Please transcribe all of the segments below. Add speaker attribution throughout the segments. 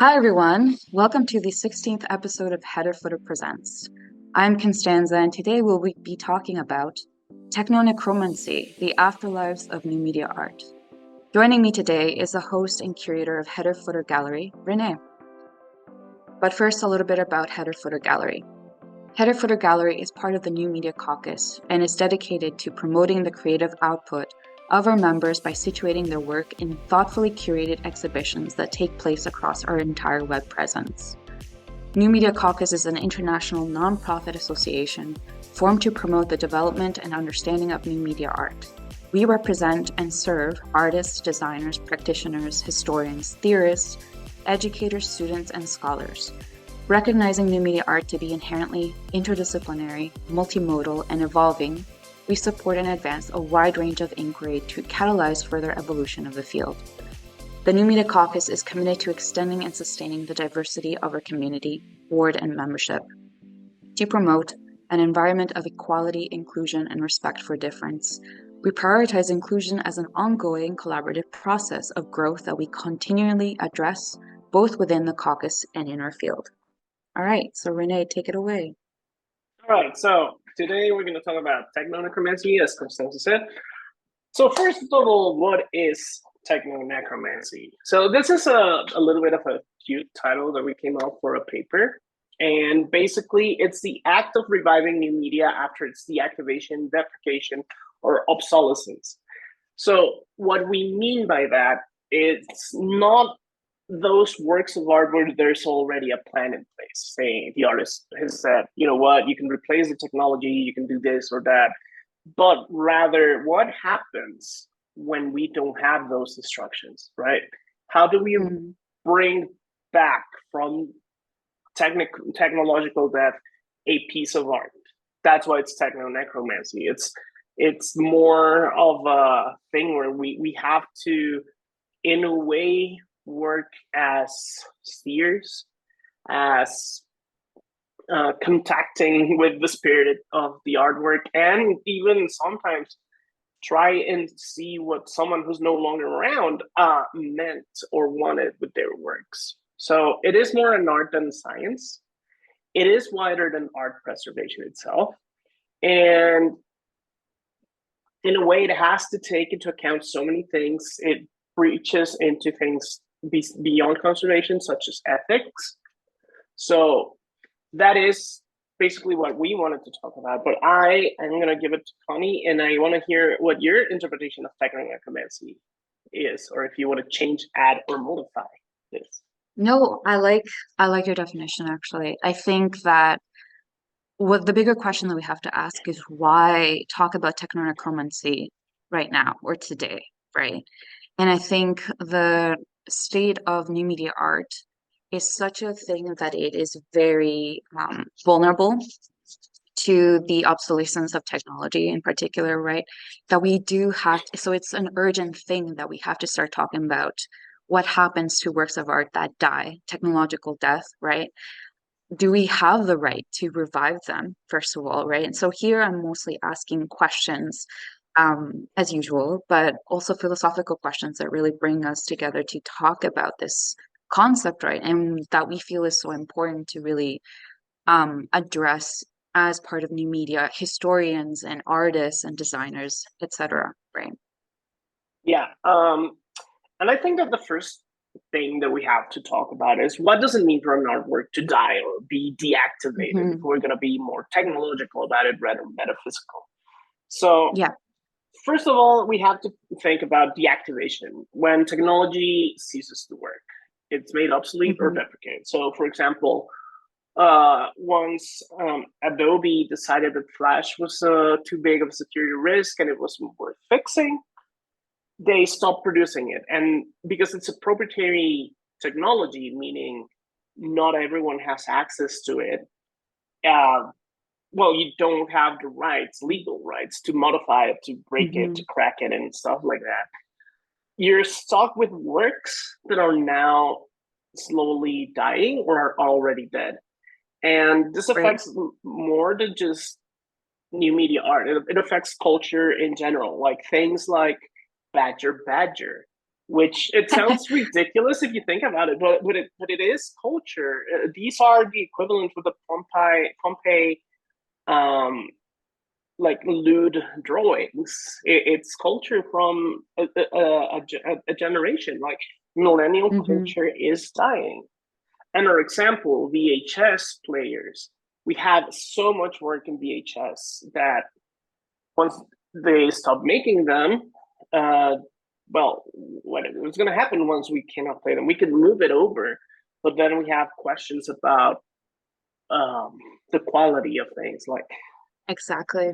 Speaker 1: Hi, everyone. Welcome to the 16th episode of Header Footer Presents. I'm Constanza, and today we'll be talking about Technonecromancy, the Afterlives of New Media Art. Joining me today is the host and curator of Header Footer Gallery, René. But first, a little bit about Header Footer Gallery. Header Footer Gallery is part of the New Media Caucus and is dedicated to promoting the creative output of our members by situating their work in thoughtfully curated exhibitions that take place across our entire web presence. New Media Caucus is an international nonprofit association formed to promote the development and understanding of new media art. We represent and serve artists, designers, practitioners, historians, theorists, educators, students, and scholars. Recognizing new media art to be inherently interdisciplinary, multimodal, and evolving, we support and advance a wide range of inquiry to catalyze further evolution of the field. The New Media Caucus is committed to extending and sustaining the diversity of our community, board, and membership, to promote an environment of equality, inclusion, and respect for difference. We prioritize inclusion as an ongoing collaborative process of growth that we continually address both within the caucus and in our field. All right, so René, take it away.
Speaker 2: All right, so today we're going to talk about Technonecromancy, as Constanza said. So first of all, what is Technonecromancy? So this is a little bit of a cute title that we came up for a paper. And basically, it's the act of reviving new media after its deactivation, deprecation, or obsolescence. So what we mean by that, it's not those works of art where there's already a plan in place, saying the artist has said, you know what, you can replace the technology, you can do this or that, but rather what happens when we don't have those instructions, right? How do we bring back from technological death a piece of art? That's why it's technonecromancy. It's more of a thing where we have to, in a way, work as steers, as contacting with the spirit of the artwork, and even sometimes try and see what someone who's no longer around meant or wanted with their works. So it is more an art than science. It is wider than art preservation itself. And in a way, it has to take into account so many things. It reaches into things beyond conservation, such as ethics. So that is basically what we wanted to talk about. But I am going to give it to Connie, and I want to hear what your interpretation of technonecromancy is, or if you want to change, add, or modify this.
Speaker 1: No, I like your definition, actually. I think that what the bigger question that we have to ask is why talk about technonecromancy right now or today, right? And I think the state of new media art is such a thing that it is very vulnerable to the obsolescence of technology in particular, right? That we do have to, so it's an urgent thing that we have to start talking about what happens to works of art that die, technological death, right? Do we have the right to revive them, first of all, right? And so here I'm mostly asking questions as usual, but also philosophical questions that really bring us together to talk about this concept, right? And that we feel is so important to really address as part of new media historians and artists and designers, etc. Right?
Speaker 2: Yeah, and I think that the first thing that we have to talk about is what does it mean for an artwork to die or be deactivated? If we're going to be more technological about it rather than metaphysical. So
Speaker 1: yeah.
Speaker 2: First of all, we have to think about deactivation. When technology ceases to work, it's made obsolete or deprecated. So, for example, once Adobe decided that Flash was too big of a security risk and it wasn't worth fixing, they stopped producing it. And because it's a proprietary technology, meaning not everyone has access to it, well, you don't have the rights, legal rights, to modify it, to break it, to crack it, and stuff like that. You're stuck with works that are now slowly dying or are already dead. And this affects more than just new media art. It affects culture in general, like things like Badger Badger, which it sounds ridiculous if you think about it, but it is culture. These are the equivalent with the Pompeii like lewd drawings. It's culture from a generation. Like millennial culture is dying. Another example, VHS players. We had so much work in VHS that once they stopped making them, well, what was going to happen once we cannot play them? We could move it over, but then we have questions about the quality of things. Like,
Speaker 1: exactly.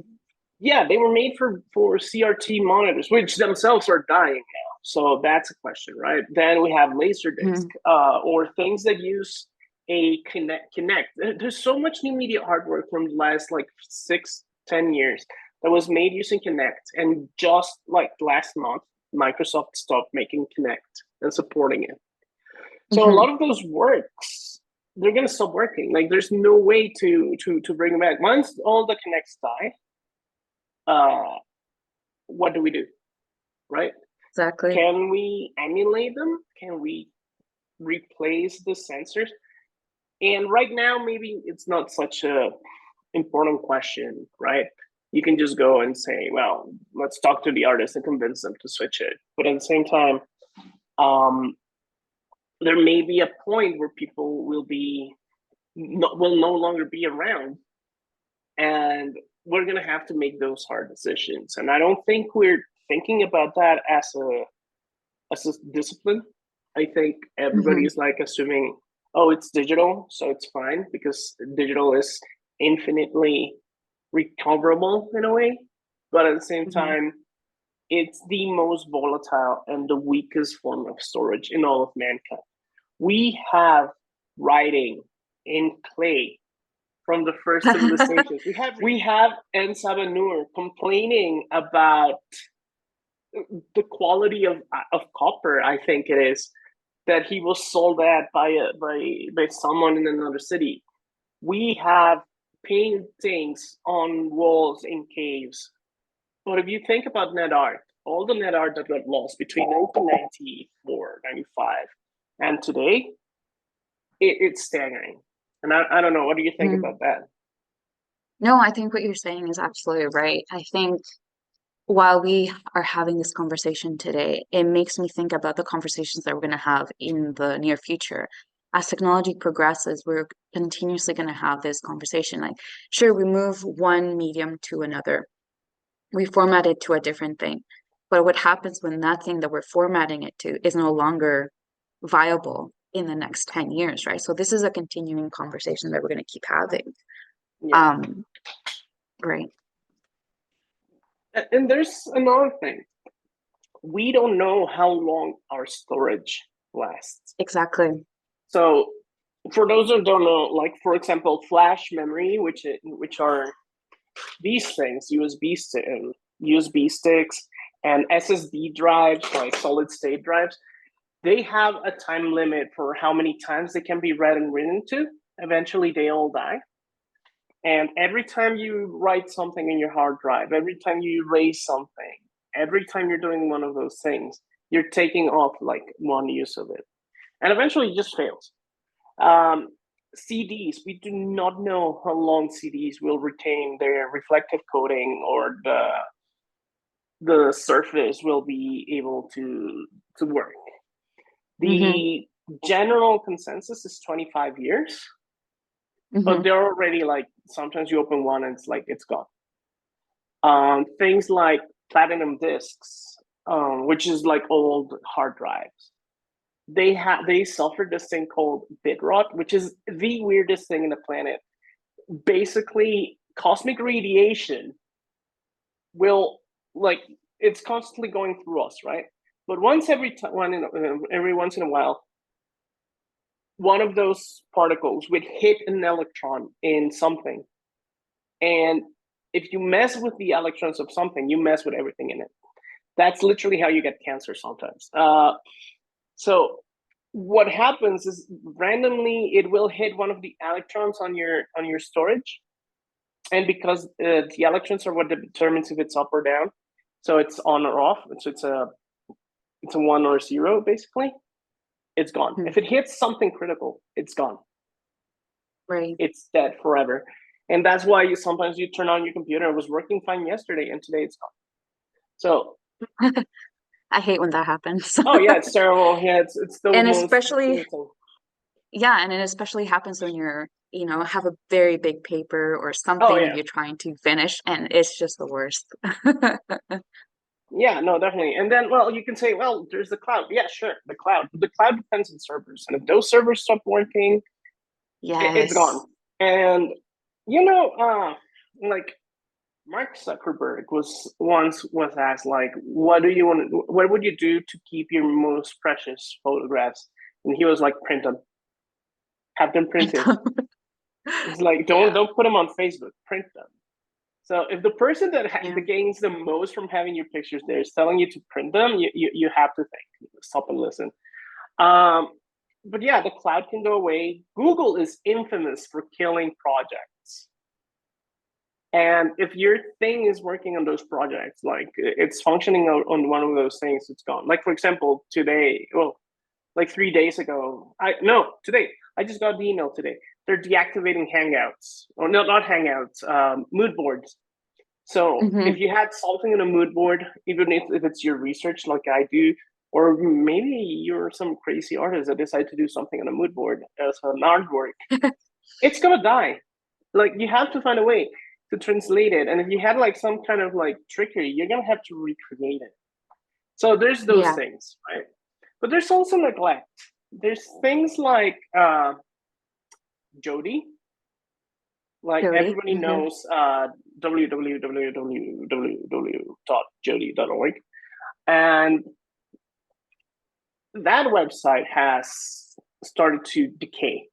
Speaker 2: Yeah, they were made for CRT monitors, which themselves are dying now. So that's a question, right? Then we have Laserdisc, or things that use a Kinect. There's so much new media hardware from the last like 6-10 years that was made using Kinect, and just like last month, Microsoft stopped making Kinect and supporting it. So a lot of those works, they're gonna stop working. Like there's no way to bring them back. Once all the Kinects die, what do we do, right?
Speaker 1: Exactly.
Speaker 2: Can we emulate them? Can we replace the sensors? And right now, maybe it's not such a important question, right? You can just go and say, well, let's talk to the artist and convince them to switch it. But at the same time, there may be a point where people will no longer be around, and we're going to have to make those hard decisions. And I don't think we're thinking about that as a discipline. I think everybody is like assuming, oh, it's digital, so it's fine, because digital is infinitely recoverable in a way. But at the same time, it's the most volatile and the weakest form of storage in all of mankind. We have writing in clay from the first civilizations. We have En Sabanur complaining about the quality of copper, I think it is, that he was sold at by someone in another city. We have paintings on walls in caves. But if you think about net art, all the net art that got lost between 1994, 95, and today, it's staggering. And I don't know, what do you think about that?
Speaker 1: No, I think what you're saying is absolutely right. I think while we are having this conversation today, it makes me think about the conversations that we're going to have in the near future. As technology progresses, we're continuously going to have this conversation. Like, sure, we move one medium to another, we format it to a different thing. But what happens when that thing that we're formatting it to is no longer viable in the next 10 years, right? So this is a continuing conversation that we're going to keep having.
Speaker 2: Yeah.
Speaker 1: Right.
Speaker 2: And there's another thing. We don't know how long our storage lasts.
Speaker 1: Exactly.
Speaker 2: So for those who don't know, like for example, flash memory, which are these things, USB sticks and SSD drives, like solid state drives, they have a time limit for how many times they can be read and written to. Eventually they all die. And every time you write something in your hard drive, every time you erase something, every time you're doing one of those things, you're taking off like one use of it. And eventually it just fails. CDs, we do not know how long CDs will retain their reflective coating, or the surface will be able to work. The general consensus is 25 years. But they're already like, sometimes you open one and it's like, it's gone. Things like platinum discs, which is like old hard drives, they suffered this thing called bit rot, which is the weirdest thing in the planet. Basically, cosmic radiation will, like, it's constantly going through us, right? But every once in a while, one of those particles would hit an electron in something. And if you mess with the electrons of something, you mess with everything in it. That's literally how you get cancer sometimes. So what happens is randomly it will hit one of the electrons on your storage. And because the electrons are what determines if it's up or down, so it's on or off. So it's a it's a 1 or 0 basically, it's gone.
Speaker 1: Hmm.
Speaker 2: If it hits something critical, it's gone.
Speaker 1: Right.
Speaker 2: It's dead forever. And that's why sometimes you turn on your computer. It was working fine yesterday, and today it's gone. So,
Speaker 1: I hate when that happens.
Speaker 2: oh yeah, it's terrible. Yeah, it's the
Speaker 1: And
Speaker 2: most
Speaker 1: especially,
Speaker 2: frustrating.
Speaker 1: yeah, and it especially happens when you're, have a very big paper or
Speaker 2: Oh
Speaker 1: something
Speaker 2: yeah,
Speaker 1: you're trying to finish, and it's just the worst.
Speaker 2: yeah, no, definitely. And then, well, you can say, well, there's the cloud. Yeah, sure, the cloud. The cloud depends on servers, and if those servers stop working, it's gone.
Speaker 1: Yes.
Speaker 2: And like Mark Zuckerberg was asked, like, what would you do to keep your most precious photographs? And he was like, print them, have them printed. It's like,
Speaker 1: Yeah.
Speaker 2: don't put them on Facebook, print them. So if the person that
Speaker 1: Yeah.
Speaker 2: gains the most from having your pictures there is telling you to print them, you have to think, stop and listen. But yeah, the cloud can go away. Google is infamous for killing projects. And if your thing is working on those projects, like it's functioning on one of those things, it's gone. Like, for example, today, well, like 3 days ago, today, I just got the email today. They're deactivating Hangouts, or no, not Hangouts, mood boards. So
Speaker 1: Hmm.
Speaker 2: if you had something in a mood board, even if it's your research like I do, or maybe you're some crazy artist that decide to do something on a mood board as an artwork, it's gonna die. Like, you have to find a way to translate it. And if you had like some kind of like trickery, you're gonna have to recreate it. So there's those
Speaker 1: Yeah.
Speaker 2: things, right? But there's also neglect. There's things like Jody. Like,
Speaker 1: Jody.
Speaker 2: everybody knows www.jody.org. And that website has started to decay.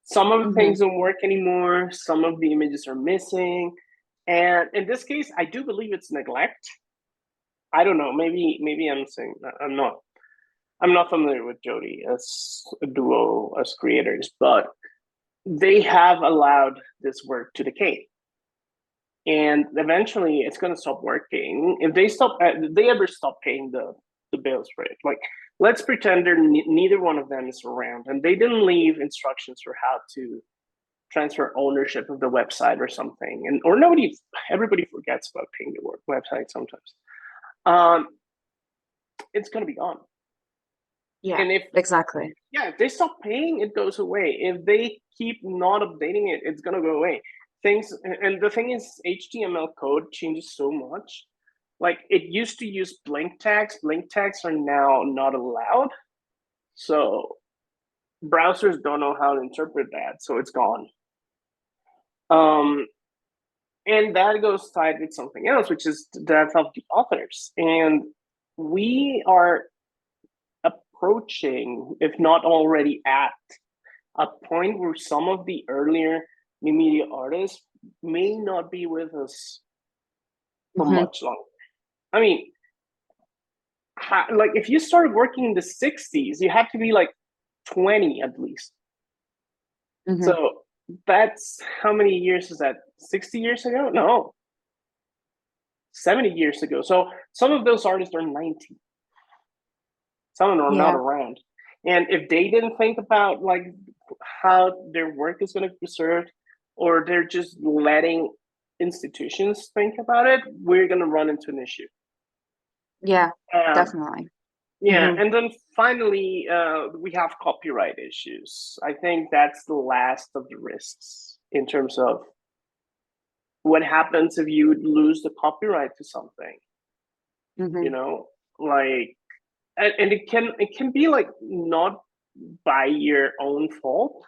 Speaker 2: Some of the
Speaker 1: Hmm.
Speaker 2: things don't work anymore. Some of the images are missing. And in this case, I do believe it's neglect. I don't know. Maybe I'm saying I'm not. I'm not familiar with Jody as a duo as creators, but they have allowed this work to decay, and eventually it's going to stop working. If they ever stop paying the bills for it, like, let's pretend neither one of them is around, and they didn't leave instructions for how to transfer ownership of the website or something, and or everybody forgets about paying the website sometimes. Um, it's going to be gone.
Speaker 1: Yeah,
Speaker 2: And if
Speaker 1: exactly.
Speaker 2: they stop paying, it goes away. If they keep not updating it, it's gonna go away. And the thing is, HTML code changes so much. Like, it used to use blank tags. Blank tags are now not allowed. So browsers don't know how to interpret that, so it's gone. And that goes tied with something else, which is the death of the authors. And we are approaching, if not already at, a point where some of the earlier new media artists may not be with us for
Speaker 1: Hmm.
Speaker 2: much longer. I mean, like, if you started working in the 60s, you have to be like 20 at least.
Speaker 1: Hmm.
Speaker 2: So that's how many years is that? 60 years ago? No, 70 years ago. So some of those artists are 90. Some of them are not
Speaker 1: Yeah.
Speaker 2: around. And if they didn't think about like how their work is going to be preserved, or they're just letting institutions think about it, we're going to run into an issue.
Speaker 1: Yeah,
Speaker 2: Um,
Speaker 1: definitely.
Speaker 2: yeah,
Speaker 1: Hmm.
Speaker 2: and then finally, we have copyright issues. I think that's the last of the risks in terms of what happens if you lose the copyright to something. You
Speaker 1: Hmm.
Speaker 2: know, like, and it can be like not by your own fault.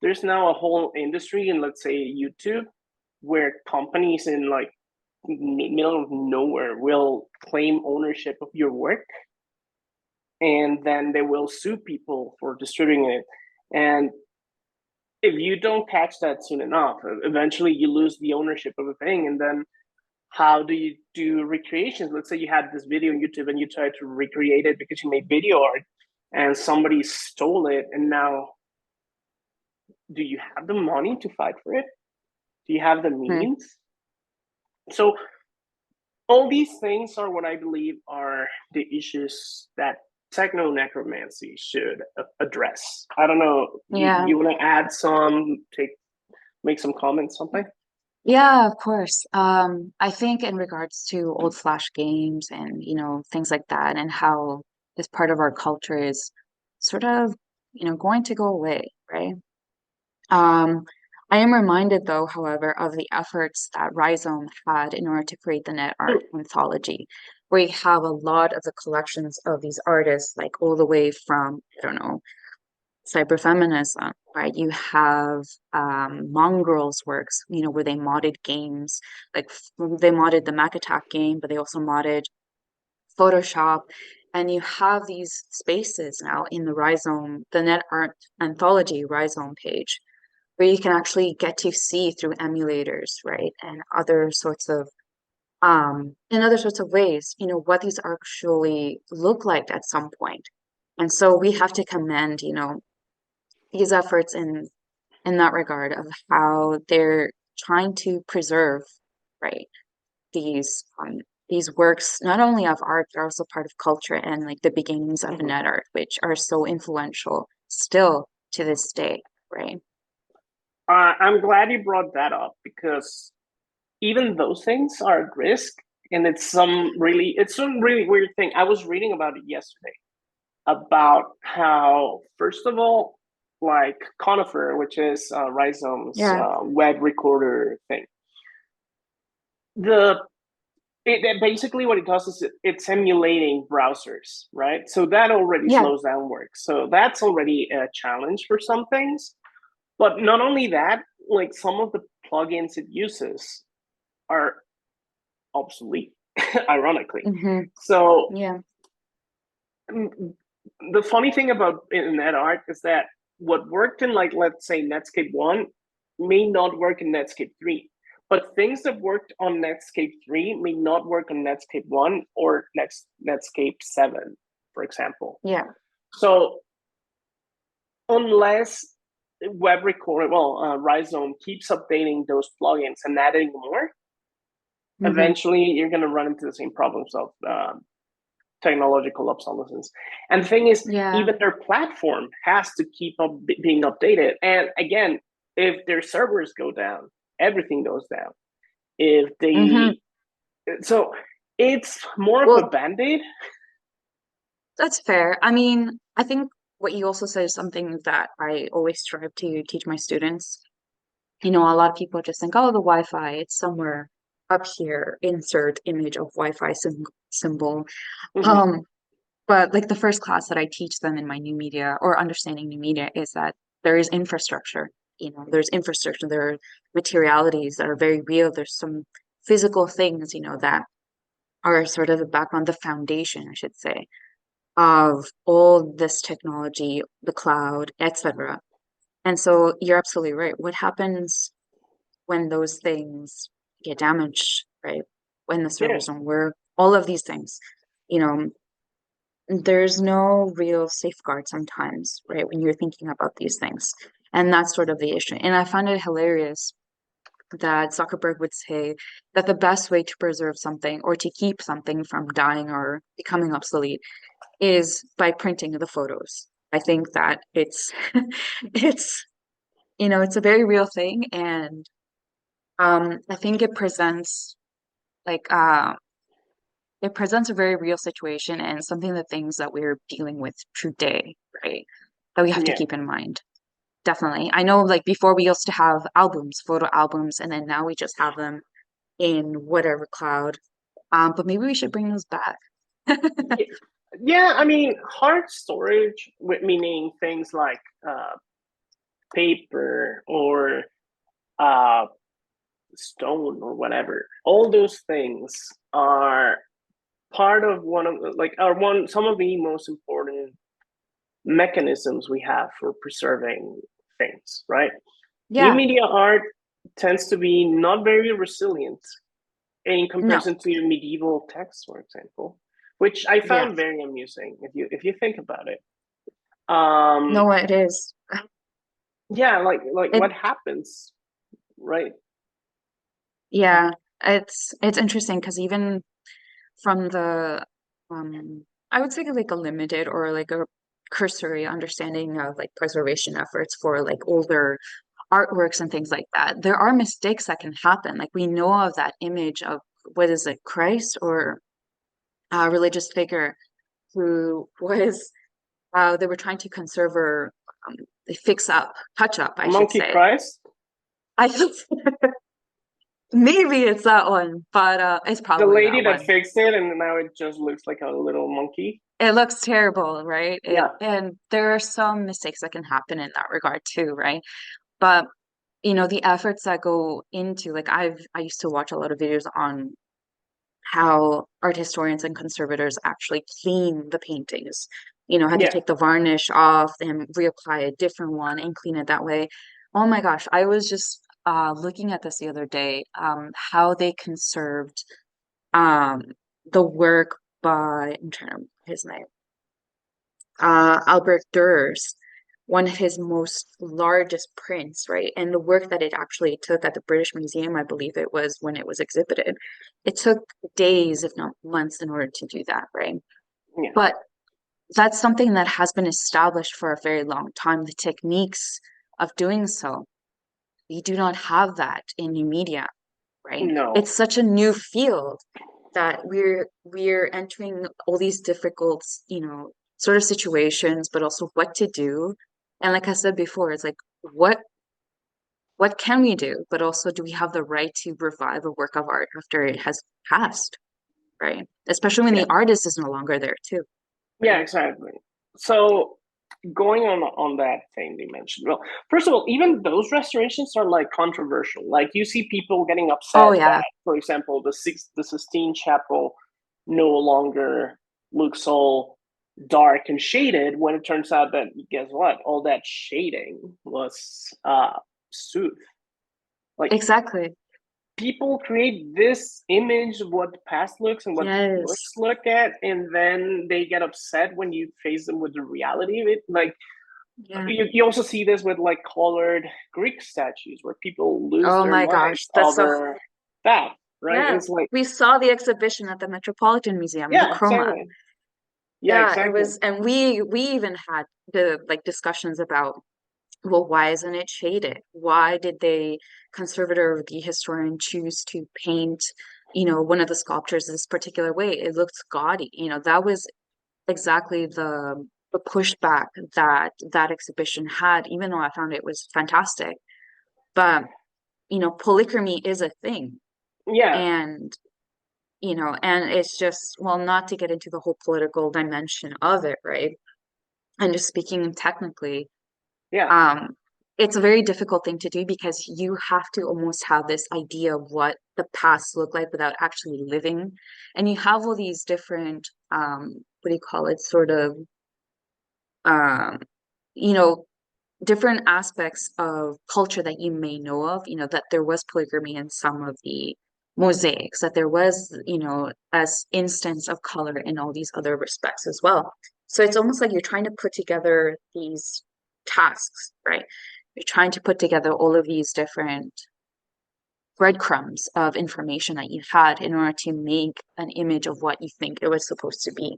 Speaker 2: There's now a whole industry in, let's say, YouTube, where companies in like middle of nowhere will claim ownership of your work, and then they will sue people for distributing it. And if you don't catch that soon enough, eventually you lose the ownership of a thing. And then how do you do recreations? Let's say you had this video on YouTube and you tried to recreate it because you made video art and somebody stole it, and now do you have the money to fight for it? Do you have the means? So all these things are what I believe are the issues that technonecromancy should address. I don't know.
Speaker 1: Yeah.
Speaker 2: You want to add some, make some comments, something?
Speaker 1: Yeah, of course. I think in regards to old Flash games and, things like that, and how this part of our culture is sort of, going to go away, right? Um, I am reminded, though, however, of the efforts that Rhizome had in order to create the net art anthology, where you have a lot of the collections of these artists, like all the way from, I don't know, cyberfeminism, right? You have Mongrel's works, where they modded games, like they modded the Mac Attack game, but they also modded Photoshop. And you have these spaces now in the Rhizome, the Net Art Anthology Rhizome page, where you can actually get to see through emulators, right? And other sorts of ways, what these actually look like at some point. And so we have to commend, these efforts in that regard of how they're trying to preserve, right, these these works not only of art but also part of culture and like the beginnings of
Speaker 2: Mhm.
Speaker 1: net art, which are so influential still to this day, right?
Speaker 2: I'm glad you brought that up because even those things are at risk, and it's some really weird thing. I was reading about it yesterday about how, first of all, like Conifer, which is Rhizome's
Speaker 1: Yeah,
Speaker 2: web recorder thing, the basically what it does is it's emulating browsers, right? So that already
Speaker 1: yeah.
Speaker 2: slows down work. So that's already a challenge for some things. But not only that, like some of the plugins it uses are obsolete, ironically.
Speaker 1: Mm-hmm.
Speaker 2: So
Speaker 1: Yeah.
Speaker 2: the funny thing about in that art is that what worked in, like, let's say Netscape 1 may not work in Netscape 3. But things that worked on Netscape 3 may not work on Netscape 1 or Netscape 7, for example.
Speaker 1: Yeah.
Speaker 2: So unless web recorder, Rhizome keeps updating those plugins and adding more,
Speaker 1: Mm-hmm.
Speaker 2: eventually you're going to run into the same problems of technological obsolescence. And the thing is,
Speaker 1: Yeah.
Speaker 2: even their platform has to keep up being updated. And again, if their servers go down, everything goes down. If
Speaker 1: Mm-hmm.
Speaker 2: they, so it's more of a
Speaker 1: Well,
Speaker 2: band-aid.
Speaker 1: that's fair. I mean, I think what you also said is something that I always strive to teach my students. A lot of people just think, oh, the Wi-Fi, it's somewhere up here, insert image of Wi-Fi symbol.
Speaker 2: Mhm.
Speaker 1: Um, but like the first class that I teach them in my new media or understanding new media is that there is infrastructure. There's infrastructure, there are materialities that are very real. There's some physical things, that are sort of the background, the foundation, I should say, of all this technology, the cloud, etc. And so you're absolutely right. What happens when those things get damaged, right? When the
Speaker 2: Yeah,
Speaker 1: servers don't work, all of these things, you know, there's no real safeguard sometimes, right? When you're thinking about these things. And that's sort of the issue. And I find it hilarious that Zuckerberg would say that the best way to preserve something or to keep something from dying or becoming obsolete is by printing the photos. I think that it's it's a very real thing, and I think like it presents a very real situation and something the things that we're dealing with today, right? That we have to
Speaker 2: yeah.
Speaker 1: keep in mind. Definitely. I know like before we used to have albums, photo albums, and then now we just have them in whatever cloud. But maybe we should bring those back.
Speaker 2: Yeah, I mean, hard storage, meaning things like paper or uh, stone or whatever. All those things are part of one of like are one some of the most important mechanisms we have for preserving things, right? New
Speaker 1: Yeah,
Speaker 2: media art tends to be not very resilient in
Speaker 1: no,
Speaker 2: comparison to medieval texts, for example, which I
Speaker 1: yeah,
Speaker 2: found very amusing if you think about it.
Speaker 1: no,
Speaker 2: Um,
Speaker 1: it is.
Speaker 2: yeah, like
Speaker 1: It,
Speaker 2: what happens, right?
Speaker 1: yeah, it's interesting because even from the I would say like a limited or like a cursory understanding of like preservation efforts for like older artworks and things like that, there are mistakes that can happen. Like we know of that image of what is it, Christ or a religious figure who was they were trying to conserve or fix up, touch up, I should
Speaker 2: Monkey
Speaker 1: say.
Speaker 2: Christ?
Speaker 1: I maybe it's that one, but it's
Speaker 2: The
Speaker 1: probably
Speaker 2: lady
Speaker 1: that
Speaker 2: that
Speaker 1: one.
Speaker 2: fixed it, and now it just looks like a little monkey.
Speaker 1: It looks terrible, right?
Speaker 2: Yeah.
Speaker 1: And there are some mistakes that can happen in that regard too, right? But you know, the efforts that go into like I used to watch a lot of videos on how art historians and conservators actually clean the paintings. You know, how to
Speaker 2: Yeah.
Speaker 1: take the varnish off and reapply a different one and clean it that way. Oh my gosh, I was just looking at this the other day, how they conserved um the work by I'm trying to remember his name. Albert Durer's, one of his most largest prints, right? And the work that it actually took at the British Museum, I believe it was when it was exhibited, it took days, if not months, in order to do that, right?
Speaker 2: Yeah.
Speaker 1: But that's something that has been established for a very long time, the techniques of doing so. We do not have that in new media, right?
Speaker 2: No.
Speaker 1: It's such a new field that we're entering all these difficult, you know, sort of situations, but also what to do. And like I said before, it's like what can we do? But also, do we have the right to revive a work of art after it has passed, right? Especially when
Speaker 2: Yeah.
Speaker 1: the artist is no longer there too,
Speaker 2: Yeah,
Speaker 1: right?
Speaker 2: exactly. So going on that thing you mentioned, well, first of all, even those restorations are like controversial. Like you see people getting
Speaker 1: Oh
Speaker 2: upset
Speaker 1: yeah,
Speaker 2: that, for example, the Sistine Chapel no longer looks all dark and shaded, when it turns out that, guess what, all that shading was soothed. Like
Speaker 1: exactly.
Speaker 2: people create this image of what the past looks and what
Speaker 1: Yes.
Speaker 2: tourists look at, and then they get upset when you face them with the reality of it. Like
Speaker 1: Yeah.
Speaker 2: you also see this with like colored Greek statues where people lose
Speaker 1: Oh
Speaker 2: their
Speaker 1: my
Speaker 2: minds
Speaker 1: gosh, that's so
Speaker 2: over that, right?
Speaker 1: yeah.
Speaker 2: It's like,
Speaker 1: We saw the exhibition at the Metropolitan Museum, the
Speaker 2: yeah,
Speaker 1: Chroma.
Speaker 2: exactly. Yeah,
Speaker 1: Yeah, it
Speaker 2: exactly.
Speaker 1: was, and we even had the like discussions about, well, why isn't it shaded? Why did they, conservator or the historian, choose to paint, you know, one of the sculptures this particular way? It looks gaudy. You know, that was exactly the pushback that that exhibition had, even though I found it was fantastic. But, you know, polychromy is a thing.
Speaker 2: Yeah,
Speaker 1: And you know, and it's just, well, not to get into the whole political dimension of it, right? And just speaking technically,
Speaker 2: yeah,
Speaker 1: um, it's a very difficult thing to do because you have to almost have this idea of what the past looked like without actually living. And you have all these different, what do you call it, sort of, um, you know, different aspects of culture that you may know of, you know, that there was polygamy in some of the mosaics, that there was, you know, as instance of color in all these other respects as well. So it's almost like you're trying to put together these tasks, right? You're trying to put together all of these different breadcrumbs of information that you had in order to make an image of what you think it was supposed to be.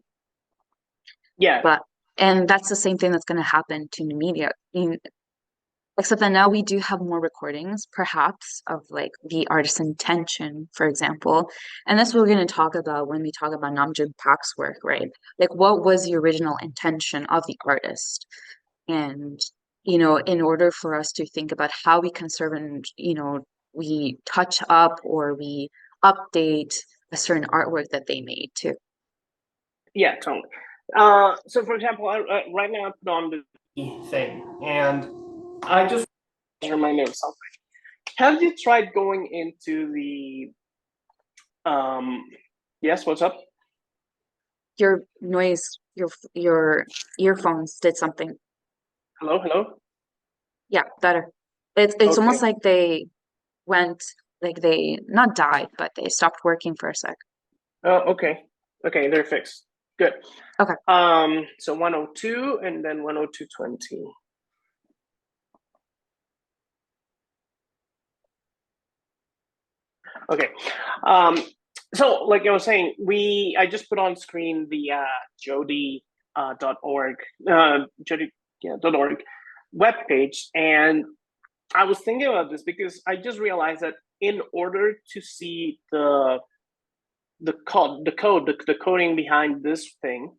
Speaker 2: yeah,
Speaker 1: But and that's the same thing that's going to happen to new media. Except that now we do have more recordings, perhaps, of like the artist's intention, for example. And that's what we're going to talk about when we talk about Namjoon Park's work, right? Like, what was the original intention of the artist? And, you know, in order for us to think about how we conserve and, you know, we touch up or we update a certain artwork that they made too.
Speaker 2: yeah, totally. So for example, right now I put on the thing, and I just remind me of something. Have you tried going into the yes, what's up?
Speaker 1: Your noise, your earphones did something.
Speaker 2: Hello, hello.
Speaker 1: Yeah, better. It's
Speaker 2: Okay.
Speaker 1: almost like they went like they not died, but they stopped working for a sec.
Speaker 2: Oh, okay. Okay, they're fixed. Good.
Speaker 1: Okay.
Speaker 2: So 102 and then 102.20. Okay. Um, So like I was saying, I just put on screen the Jody .org Jody .org webpage, and I was thinking about this because I just realized that in order to see the coding behind this thing,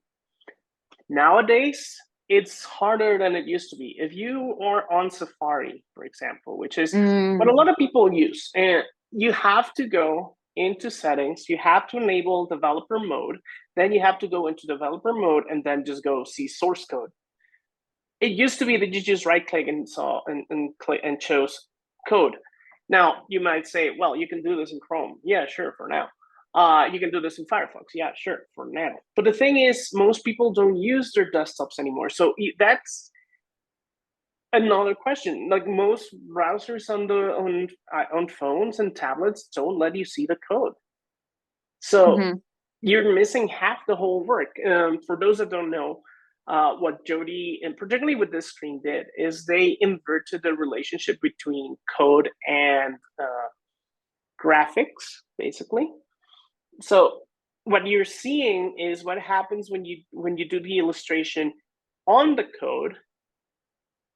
Speaker 2: nowadays it's harder than it used to be. If you are on Safari, for example, which is what a lot of people use, and you have to go into settings, you have to enable developer mode, then you have to go into developer mode and then just go see source code. It used to be that you just right click and saw and chose code. Now you might say, well, you can do this in Chrome. Yeah, sure, for now. You can do this in Firefox. Yeah, sure, for now. But the thing is, most people don't use their desktops anymore. So that's another question. Like most browsers on phones and tablets don't let you see the code. So you're missing half the whole work. For those that don't know, what Jody, and particularly with this screen, did is they inverted the relationship between code and graphics, basically. So what you're seeing is what happens when you do the illustration on the code,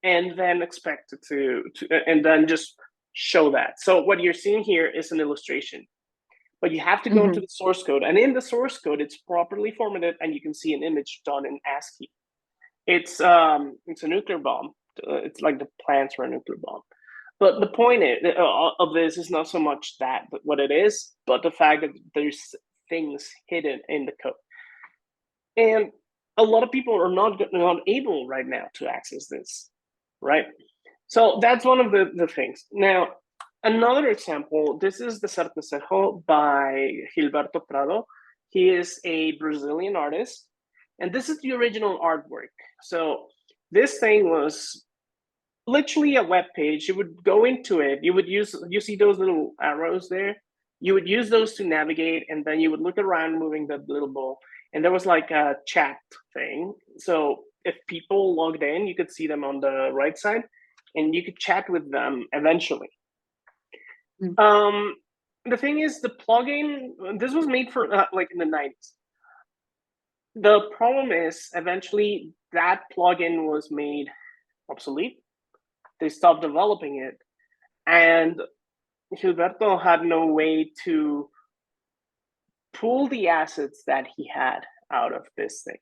Speaker 2: and then expect it to and then just show that. So what you're seeing here is an illustration, but you have to go into the source code, and in the source code, it's properly formatted, and you can see an image done in ASCII. It's a nuclear bomb. It's like the plans for a nuclear bomb. But the point of this is not so much that, but what it is, but the fact that there's things hidden in the code. And a lot of people are not able right now to access this, right? So that's one of the things. Now, another example, this is the Certecejo by Gilberto Prado. He is a Brazilian artist, and this is the original artwork. So this thing was literally a web page. You would go into it. You see those little arrows there? You would use those to navigate, and then you would look around moving the little ball. And there was like a chat thing. So if people logged in, you could see them on the right side, and you could chat with them eventually. The thing is, the plugin, this was made for like in the 90s. The problem is, eventually, that plugin was made obsolete. They stopped developing it, and Gilberto had no way to pull the assets that he had out of this thing.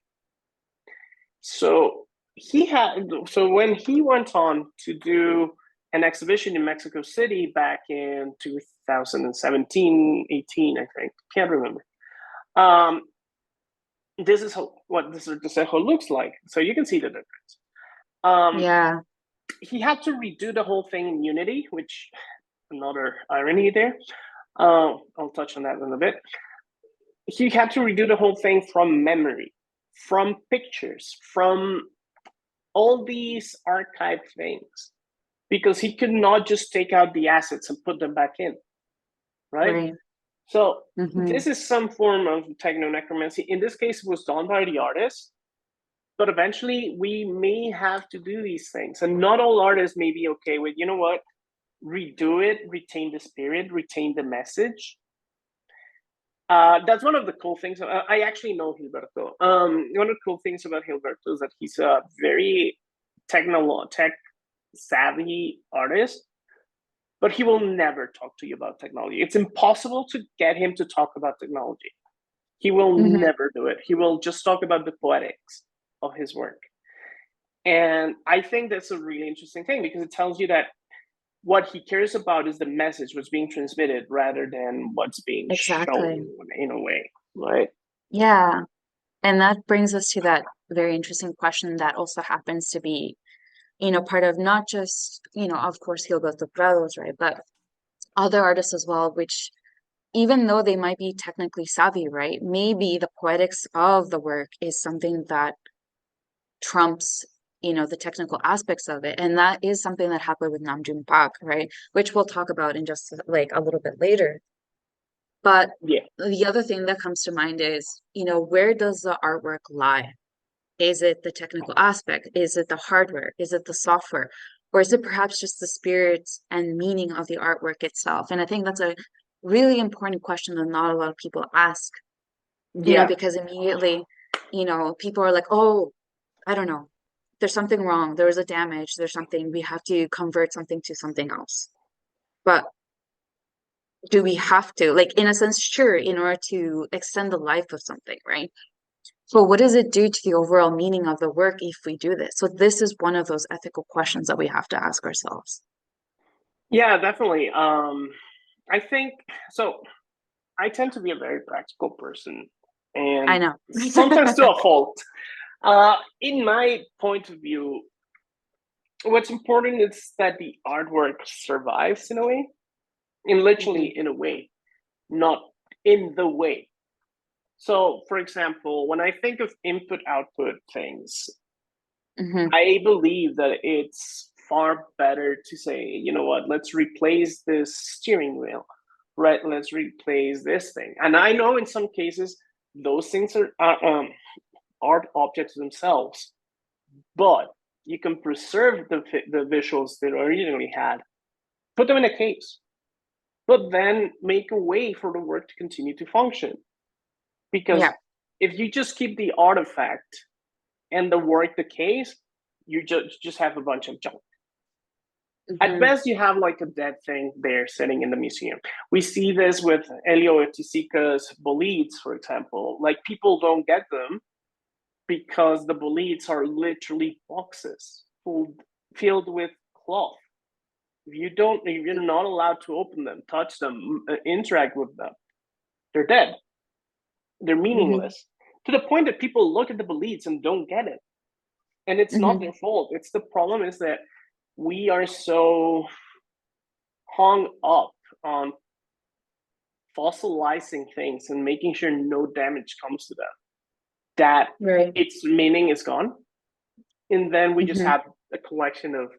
Speaker 2: So when he went on to do an exhibition in Mexico City back in 2017, 18, I think, can't remember. This is what the Certecejo looks like. So you can see the difference.
Speaker 1: Yeah.
Speaker 2: He had to redo the whole thing in Unity, which another irony there. I'll touch on that in a bit. He had to redo the whole thing from memory, from pictures, from all these archive things, because he could not just take out the assets and put them back in, right? So this is some form of technonecromancy. In this case, it was done by the artist, but eventually we may have to do these things. And not all artists may be okay with, you know what, redo it, retain the spirit, retain the message. That's one of the cool things. I actually know Gilberto. One of the cool things about Gilberto is that he's a very tech savvy artist, but he will never talk to you about technology. It's impossible to get him to talk about technology. He will never do it. He will just talk about the poetics of his work. And I think that's a really interesting thing, because it tells you that what he cares about is the message, what's being transmitted, rather than what's being shown in a way, right?
Speaker 1: Yeah. And that brings us to that very interesting question that also happens to be, part of not just, of course, Gilberto Prados, right, but other artists as well, which even though they might be technically savvy, right, maybe the poetics of the work is something that trumps the technical aspects of it. And that is something that happened with Namjoon Park, right, which we'll talk about in just like a little bit later. But the other thing that comes to mind is, where does the artwork lie? Is it the technical aspect? Is it the hardware? Is it the software? Or is it perhaps just the spirit and meaning of the artwork itself? And I think that's a really important question that not a lot of people ask,
Speaker 2: Yeah,
Speaker 1: because immediately, people are like, oh, I don't know, there's something wrong, there was a damage, there's something, we have to convert something to something else. But do we have to? Like, in a sense, sure, in order to extend the life of something, right? So what does it do to the overall meaning of the work if we do this? So this is one of those ethical questions that we have to ask ourselves.
Speaker 2: yeah, definitely. I think so. I tend to be a very practical person,
Speaker 1: I
Speaker 2: and
Speaker 1: know.
Speaker 2: sometimes to a fault. In my point of view, what's important is that the artwork survives in a way, and literally
Speaker 1: Hmm.
Speaker 2: in a way, not in the way. So, for example, when I think of input output things,
Speaker 1: Hmm.
Speaker 2: I believe that it's far better to say, you know what, let's replace this steering wheel, right? Let's replace this thing. And I know in some cases, those things are art objects themselves, but you can preserve the visuals that originally had, put them in a case, but then make a way for the work to continue to function. Because
Speaker 1: Yeah.
Speaker 2: if you just keep the artifact and the work the case, you just have a bunch of junk. At
Speaker 1: Hmm.
Speaker 2: best, you have like a dead thing there sitting in the museum. We see this with Elio Etisica's bolides, for example. Like people don't get them because the bolides are literally boxes filled with cloth. If you're not allowed to open them, touch them, interact with them, they're dead. They're
Speaker 1: Hmm.
Speaker 2: meaningless. To the point that people look at the bolides and don't get it. And it's not
Speaker 1: Hmm.
Speaker 2: their fault. It's the problem is that we are so hung up on fossilizing things and making sure no damage comes to them that
Speaker 1: Right.
Speaker 2: its meaning is gone. And then we just
Speaker 1: Hmm.
Speaker 2: have a collection of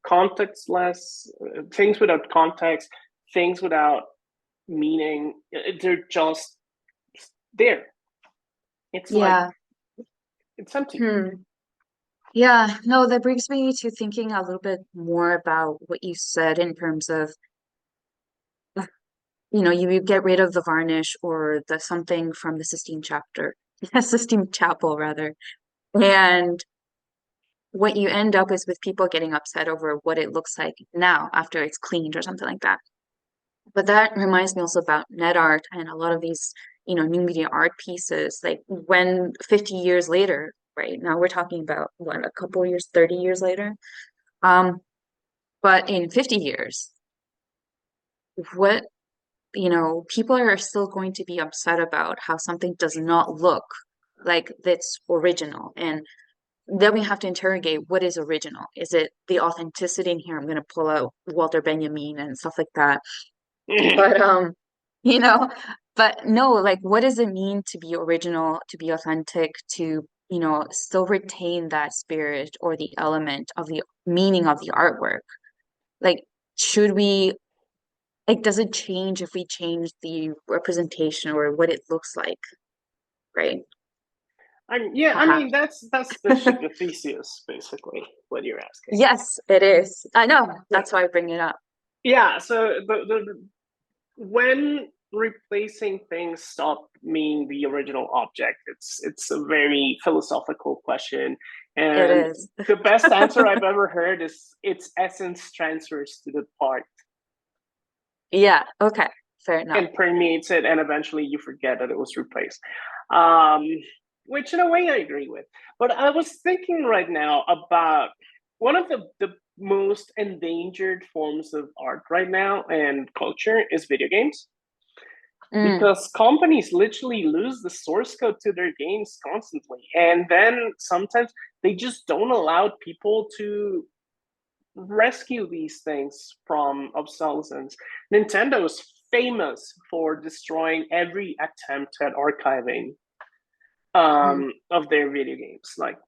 Speaker 2: contextless things without context, things without meaning. They're just there. It's like
Speaker 1: Yeah.
Speaker 2: it's empty.
Speaker 1: Hmm. Yeah. No, that brings me to thinking a little bit more about what you said in terms of, you get rid of the varnish or the something from the Sistine chapter, Sistine Chapel rather. And what you end up is with people getting upset over what it looks like now after it's cleaned or something like that. But that reminds me also about net art and a lot of these, new media art pieces. Like when 50 years later, right now we're talking about what, a couple years, 30 years later. Um, but in 50 years, what, people are still going to be upset about how something does not look like that's original. And then we have to interrogate what is original. Is it the authenticity in here? I'm going to pull out Walter Benjamin and stuff like that. But you know, but no, like what does it mean to be original, to be authentic, to, still retain that spirit or the element of the meaning of the artwork? Like, should we, like, does it change if we change the representation or what it looks like, right?
Speaker 2: Yeah, I mean
Speaker 1: Perhaps.
Speaker 2: that's the ship of Theseus, basically, what you're asking.
Speaker 1: Yes, it is. I know.
Speaker 2: Yeah,
Speaker 1: That's why I bring it up.
Speaker 2: yeah. So when replacing things stop meaning the original object, it's a very philosophical question,
Speaker 1: It
Speaker 2: and
Speaker 1: is.
Speaker 2: the best answer I've ever heard is its essence transfers to the part
Speaker 1: Yeah, okay. Fair enough.
Speaker 2: and permeates it, and eventually you forget that it was replaced. Um, which in a way I agree with. But I was thinking right now about one of the most endangered forms of art right now and culture is video games,
Speaker 1: Mm,
Speaker 2: because companies literally lose the source code to their games constantly, and then sometimes they just don't allow people to rescue these things from obsolescence. Nintendo is famous for destroying every attempt at archiving
Speaker 1: mm,
Speaker 2: of their video games, like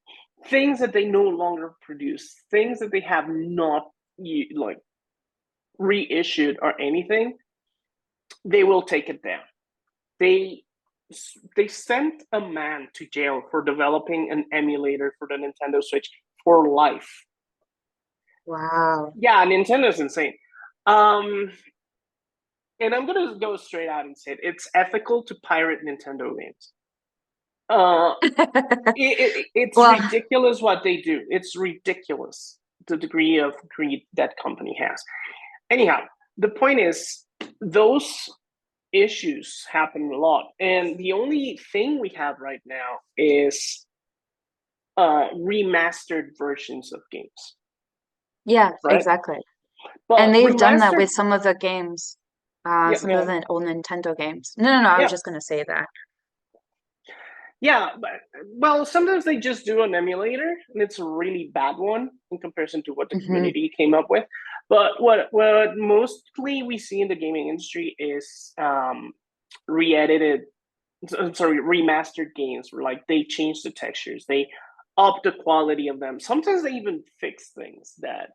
Speaker 2: things that they no longer produce, things that they have not like reissued or anything. They will take it down. They they sent a man to jail for developing an emulator for the Nintendo Switch for life.
Speaker 1: wow.
Speaker 2: Yeah, Nintendo's insane. Um, and I'm gonna go straight out and say it's ethical to pirate Nintendo games. It's
Speaker 1: Well,
Speaker 2: ridiculous what they do. It's ridiculous the degree of greed that company has. Anyhow, the point is those issues happen a lot, and the only thing we have right now is remastered versions of games,
Speaker 1: yeah,
Speaker 2: right?
Speaker 1: exactly. And
Speaker 2: But
Speaker 1: they've done that
Speaker 2: remastered,
Speaker 1: with some of the games,
Speaker 2: yeah,
Speaker 1: some of
Speaker 2: yeah,
Speaker 1: the old Nintendo games. No, I was
Speaker 2: yeah,
Speaker 1: just gonna say that.
Speaker 2: yeah. But, well, sometimes they just do an emulator, and it's a really bad one in comparison to what the
Speaker 1: Hmm.
Speaker 2: community came up with. But what mostly we see in the gaming industry is re-edited, sorry, remastered games where like they change the textures, they up the quality of them. Sometimes they even fix things that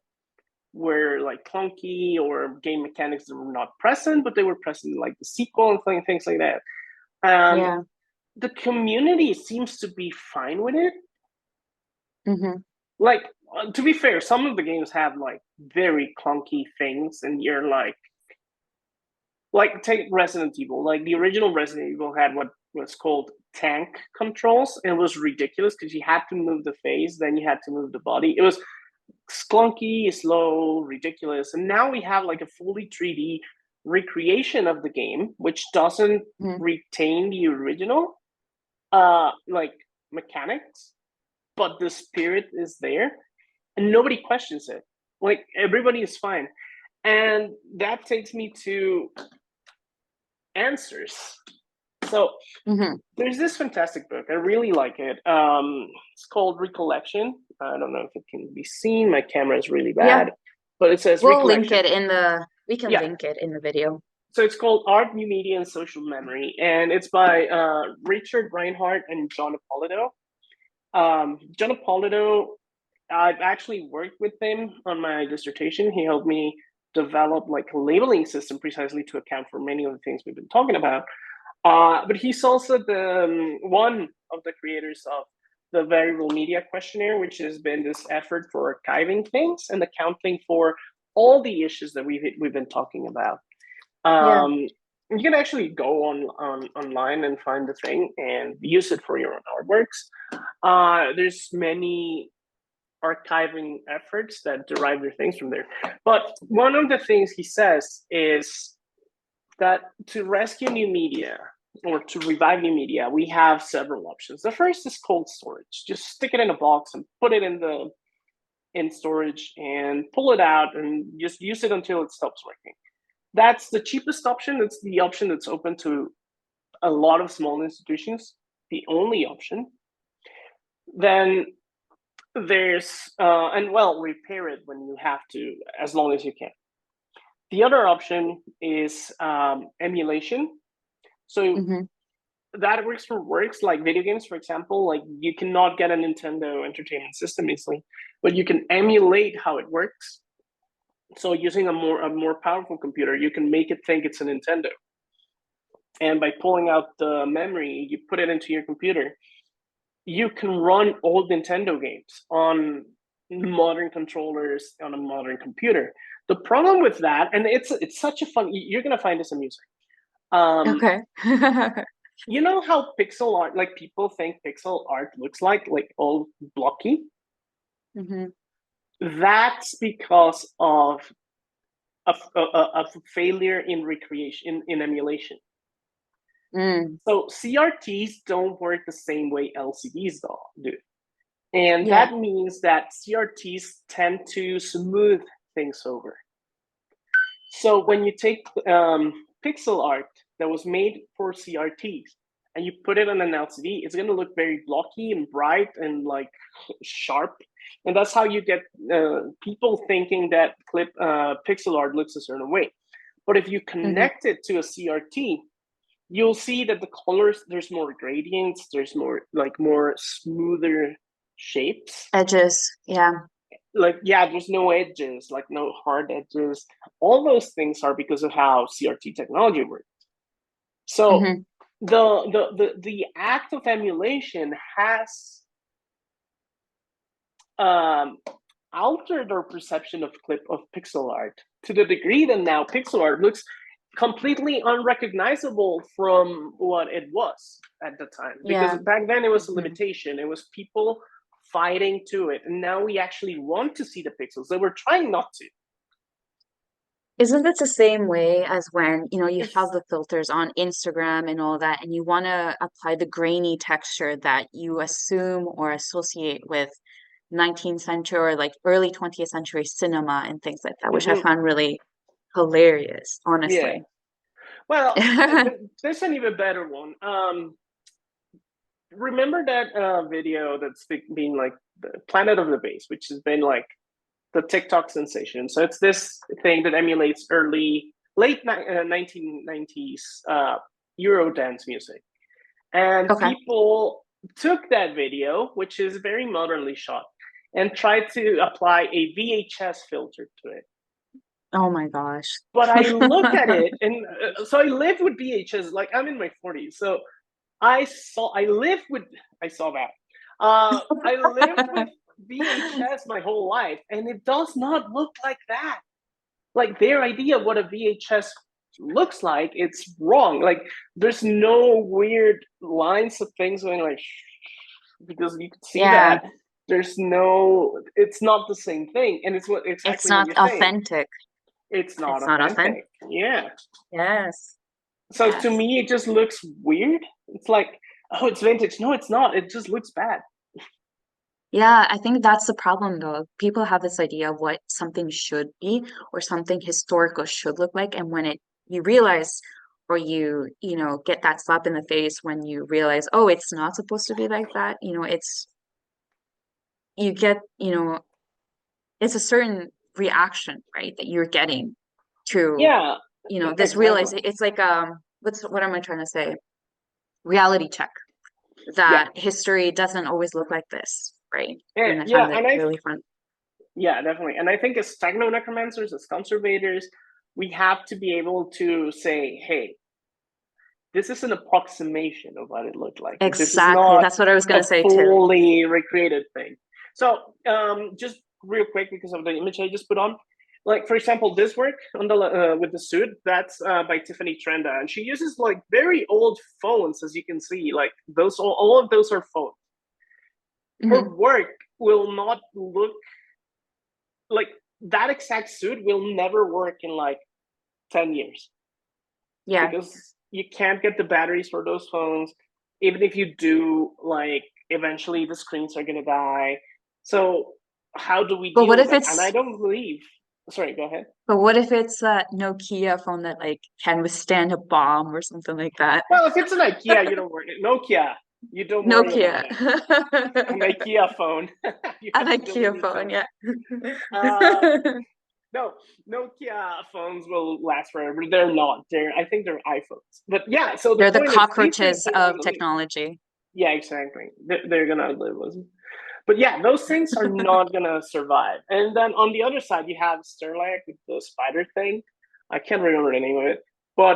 Speaker 2: were like clunky or game mechanics that were not present, but they were present in like the sequel and things like that. And
Speaker 1: Yeah.
Speaker 2: the community seems to be fine with it.
Speaker 1: Hmm.
Speaker 2: Like, to be fair, some of the games have like very clunky things, and you're like take Resident Evil. Like the original Resident Evil had what was called tank controls, and it was ridiculous because you had to move the face, then you had to move the body. It was clunky, slow, ridiculous. And now we have like a fully 3D recreation of the game, which doesn't
Speaker 1: Hmm.
Speaker 2: retain the original like mechanics, but the spirit is there, and nobody questions it. Like everybody is fine, and that takes me to answers. So
Speaker 1: Hmm.
Speaker 2: there's this fantastic book. I really like it. It's called Recollection. I don't know if it can be seen. My camera is really
Speaker 1: Yeah,
Speaker 2: bad, but it says
Speaker 1: we'll link
Speaker 2: Recollection.
Speaker 1: it in the, we can
Speaker 2: Yeah.
Speaker 1: link it in the video.
Speaker 2: So it's called Art, New Media, and Social Memory, and it's by Richard Reinhardt and John Ippolito. John Ippolito, I've actually worked with him on my dissertation. He helped me develop like a labeling system precisely to account for many of the things we've been talking about. But he's also the one of the creators of the Variable Media Questionnaire, which has been this effort for archiving things and accounting for all the issues that we've been talking about.
Speaker 1: Yeah.
Speaker 2: You can actually go online and find the thing and use it for your own artworks. There's many archiving efforts that derive their things from there. But one of the things he says is that to rescue new media or to revive new media, we have several options. The first is cold storage. Just stick it in a box and put it in storage and pull it out and just use it until it stops working. That's the cheapest option. It's the option that's open to a lot of small institutions, the only option. Then there's and well, repair it when you have to, as long as you can. The other option is emulation. So
Speaker 1: Hmm.
Speaker 2: that works for works like video games, for example. Like you cannot get a Nintendo Entertainment System easily, but you can emulate how it works. So using a more powerful computer, you can make it think it's a Nintendo. And by pulling out the memory, you put it into your computer. You can run old Nintendo games on modern controllers on a modern computer. The problem with that, and it's such a fun. You're gonna find this amusing. Um,
Speaker 1: Okay.
Speaker 2: you know how pixel art, like people think pixel art looks like all blocky.
Speaker 1: Hmm.
Speaker 2: That's because of a failure in recreation in emulation.
Speaker 1: Mm.
Speaker 2: So CRTs don't work the same way LCDs do. And
Speaker 1: Yeah.
Speaker 2: that means that CRTs tend to smooth things over. So when you take pixel art that was made for CRTs and you put it on an LCD, it's going to look very blocky and bright and like sharp. And that's how you get people thinking that pixel art looks a certain way. But if you
Speaker 1: Hmm.
Speaker 2: connect it to a CRT, you'll see that the colors, there's more gradients, there's more smoother shapes.
Speaker 1: Edges. Yeah.
Speaker 2: Like, yeah, there's no edges, like no hard edges. All those things are because of how CRT technology works. So
Speaker 1: Hmm.
Speaker 2: the act of emulation has um, altered our perception of pixel art to the degree that now pixel art looks completely unrecognizable from what it was at the time. Because
Speaker 1: Yeah.
Speaker 2: back then it was a
Speaker 1: Mhm.
Speaker 2: limitation. It was people fighting to it. And now we actually want to see the pixels. They were trying not to.
Speaker 1: Isn't it the same way as when, you have
Speaker 2: It's,
Speaker 1: the filters on Instagram and all that, and you want to apply the grainy texture that you assume or associate with 19th century or like early 20th century cinema and things like that, which I
Speaker 2: mm-hmm,
Speaker 1: found really hilarious,
Speaker 2: yeah.
Speaker 1: honestly.
Speaker 2: Well, there's an even better one. Remember that video that's been like the Planet of the Bass, which has been like the TikTok sensation. So it's this thing that emulates late 1990s Euro dance music. And
Speaker 1: Okay.
Speaker 2: people took that video, which is very modernly shot, and tried to apply a VHS filter to it.
Speaker 1: Oh my gosh.
Speaker 2: But I looked at it, and so I lived with VHS. Like I'm in my 40s, so I lived with, I saw that. I lived with VHS my whole life, and it does not look like that. Like their idea of what a VHS looks like, it's wrong. Like there's no weird lines of things going like, because you can see
Speaker 1: Yeah,
Speaker 2: that there's no, it's not the same thing, and it's what
Speaker 1: it's
Speaker 2: exactly what
Speaker 1: not
Speaker 2: you're saying.
Speaker 1: authentic.
Speaker 2: It's not
Speaker 1: It's not authentic.
Speaker 2: authentic. Yeah.
Speaker 1: Yes.
Speaker 2: So to
Speaker 1: Yes.
Speaker 2: me, it just looks weird. It's like, oh, it's vintage. No, it's not. It just looks bad.
Speaker 1: Yeah, I think that's the problem though. People have this idea of what something should be or something historical should look like. And when you realize or get that slap in the face when you realize, oh, it's not supposed to be like that, you get, it's a certain reaction, right, that you're getting to,
Speaker 2: Yeah,
Speaker 1: this realize
Speaker 2: exactly.
Speaker 1: it's like what am I trying to say? Reality check
Speaker 2: Yeah,
Speaker 1: that history doesn't always look like this, right? And I
Speaker 2: yeah,
Speaker 1: find that
Speaker 2: and
Speaker 1: really fun.
Speaker 2: yeah, definitely. And I think as techno-necromancers, as conservators, we have to be able to say, hey, this is an approximation of what it looked like. This is
Speaker 1: Exactly.
Speaker 2: not
Speaker 1: That's what I was going
Speaker 2: a
Speaker 1: to say too.
Speaker 2: fully recreated thing. So, just real quick, because of the image I just put on, like for example, this work on the with the suit, that's by Tiffany Trenda, and she uses like very old phones, as you can see. Like those, all of those are phones. Her
Speaker 1: Hmm.
Speaker 2: work will not look like that exact suit will never work in like 10 years
Speaker 1: Yeah.
Speaker 2: because you can't get the batteries for those phones. Even if you do, like eventually the screens are gonna die. So how do we
Speaker 1: But
Speaker 2: deal
Speaker 1: what
Speaker 2: with
Speaker 1: if
Speaker 2: that? And I
Speaker 1: it's
Speaker 2: don't believe. Sorry, go ahead.
Speaker 1: but what if it's a Nokia phone that like can withstand a bomb or something like that?
Speaker 2: Well, if it's an IKEA, you don't worry. Nokia, you don't worry about
Speaker 1: Nokia.
Speaker 2: it. An IKEA phone, you
Speaker 1: An
Speaker 2: have to deal with
Speaker 1: IKEA phone,
Speaker 2: yourself.
Speaker 1: yeah.
Speaker 2: Uh, no, Nokia phones will last forever. They're not. I think they're iPhones. But yeah, so the
Speaker 1: They're the
Speaker 2: point is, these things
Speaker 1: cockroaches
Speaker 2: are
Speaker 1: of
Speaker 2: gonna leave.
Speaker 1: technology.
Speaker 2: Yeah, exactly. They're gonna outlive us. But yeah, those things are not gonna survive. And then on the other side, you have Sterling with the spider thing. I can't remember the name of it, but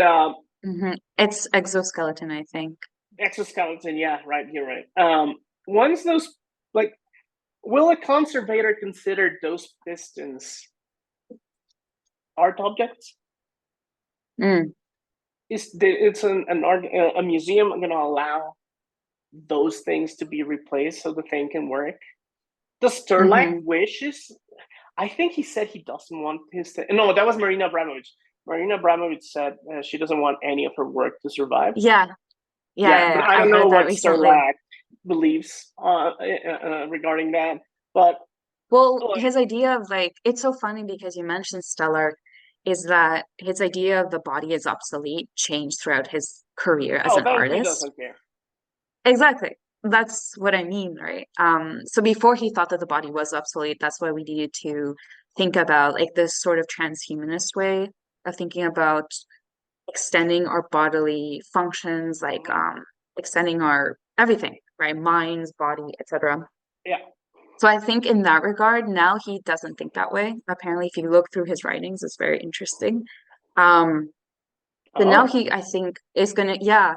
Speaker 1: It's exoskeleton, I think.
Speaker 2: exoskeleton. Yeah, right. You're right. Once those, like, will a conservator consider those pistons art objects?
Speaker 1: Mm.
Speaker 2: It's an art, a museum going to allow those things to be replaced so the thing can work? The Sterling
Speaker 1: Hmm.
Speaker 2: wishes. I think he said he doesn't want his. No, that was Marina Abramovich. Marina Abramovich said she doesn't want any of her work to survive.
Speaker 1: Yeah. Yeah,
Speaker 2: Yeah,
Speaker 1: yeah,
Speaker 2: but
Speaker 1: yeah.
Speaker 2: I
Speaker 1: I
Speaker 2: don't know
Speaker 1: heard that
Speaker 2: what
Speaker 1: recently.
Speaker 2: Sterling believes regarding that. But
Speaker 1: Well,
Speaker 2: look,
Speaker 1: his idea of like, it's so funny because you mentioned Stellar, is that his idea of the body is obsolete changed throughout his career as
Speaker 2: oh,
Speaker 1: an
Speaker 2: then he
Speaker 1: artist.
Speaker 2: doesn't care.
Speaker 1: Exactly. That's what I mean, right? So before he thought that the body was obsolete, that's why we needed to think about like this sort of transhumanist way of thinking about extending our bodily functions, like
Speaker 2: Mm-hmm.
Speaker 1: extending our everything, right? Minds, body, etc.
Speaker 2: Yeah.
Speaker 1: So I think in that regard, now he doesn't think that way. Apparently, if you look through his writings, it's very interesting. Um, but now
Speaker 2: Oh.
Speaker 1: he, I think, is gonna, yeah,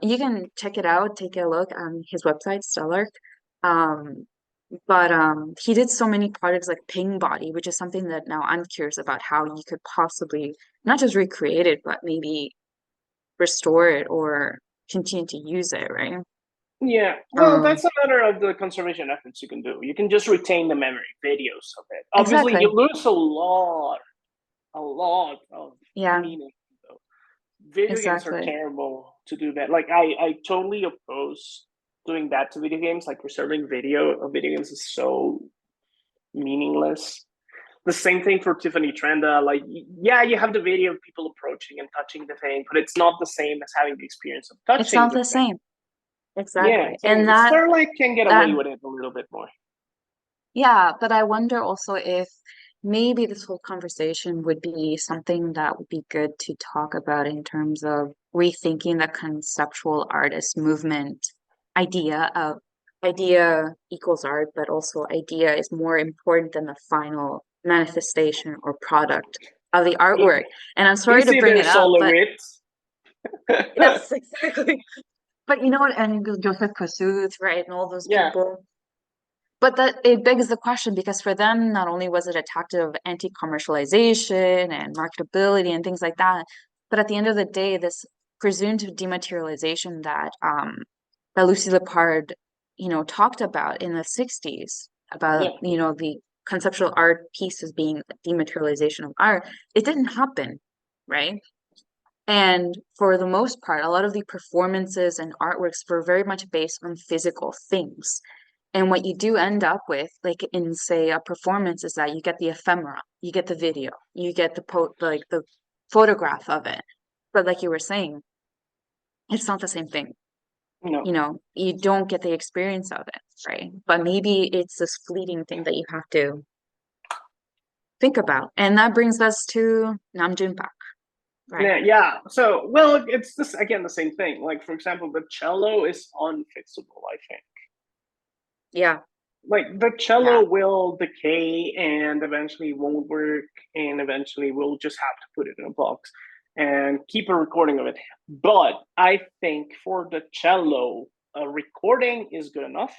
Speaker 1: you can check it out, take a look on his website, Stellar. Um, But he did so many projects like Ping Body, which is something that now I'm curious about how you could possibly not just recreate it, but maybe restore it or continue to use it, right?
Speaker 2: Yeah, well,
Speaker 1: Um,
Speaker 2: that's another of the conservation efforts you can do. You can just retain the memory videos of it. Obviously, you
Speaker 1: exactly.
Speaker 2: lose a lot of
Speaker 1: Yeah,
Speaker 2: meaning. Though. Video games are
Speaker 1: exactly.
Speaker 2: terrible to do that. Like, I totally oppose doing that to video games. Like, preserving video of video games is so meaningless. The same thing for Tiffany Trenda. Like, yeah, you have the video of people approaching and touching the thing, but it's not the same as having the experience of
Speaker 1: It's
Speaker 2: touching
Speaker 1: not
Speaker 2: the
Speaker 1: the
Speaker 2: thing.
Speaker 1: same.
Speaker 2: Yeah,
Speaker 1: Exactly. And
Speaker 2: so Starlight can get
Speaker 1: that
Speaker 2: away with it a little bit more.
Speaker 1: yeah, but I wonder also if maybe this whole conversation would be something that would be good to talk about in terms of rethinking the conceptual artist movement idea of idea equals art, but also idea is more important than the final manifestation or product of the artwork. And I'm sorry to
Speaker 2: Easy
Speaker 1: bring
Speaker 2: there,
Speaker 1: it up, but
Speaker 2: Solowitz.
Speaker 1: yes, exactly. But you know what? And Joseph Kosuth, right, and all those
Speaker 2: Yeah,
Speaker 1: people. But that it begs the question because for them, not only was it a tactic of anti-commercialization and marketability and things like that, but at the end of the day, this presumed dematerialization that Lucy Lepard, talked about in the 60s about,
Speaker 2: yeah,
Speaker 1: the conceptual art pieces being a dematerialization of art, it didn't happen, right? And for the most part, a lot of the performances and artworks were very much based on physical things. And what you do end up with, like in say a performance, is that you get the ephemera, you get the video, you get like the photograph of it. But like you were saying, it's not the same thing.
Speaker 2: no.
Speaker 1: You don't get the experience of it, right? But maybe it's this fleeting thing that you have to think about. And that brings us to Namjoon Park, right?
Speaker 2: Yeah, yeah. So, well, it's this again the same thing. Like, for example, the cello is unfixable, I think.
Speaker 1: Yeah,
Speaker 2: Like, the
Speaker 1: yeah.
Speaker 2: cello will decay and eventually won't work, and eventually we'll just have to put it in a box and keep a recording of it. But I think for the cello, a recording is good enough.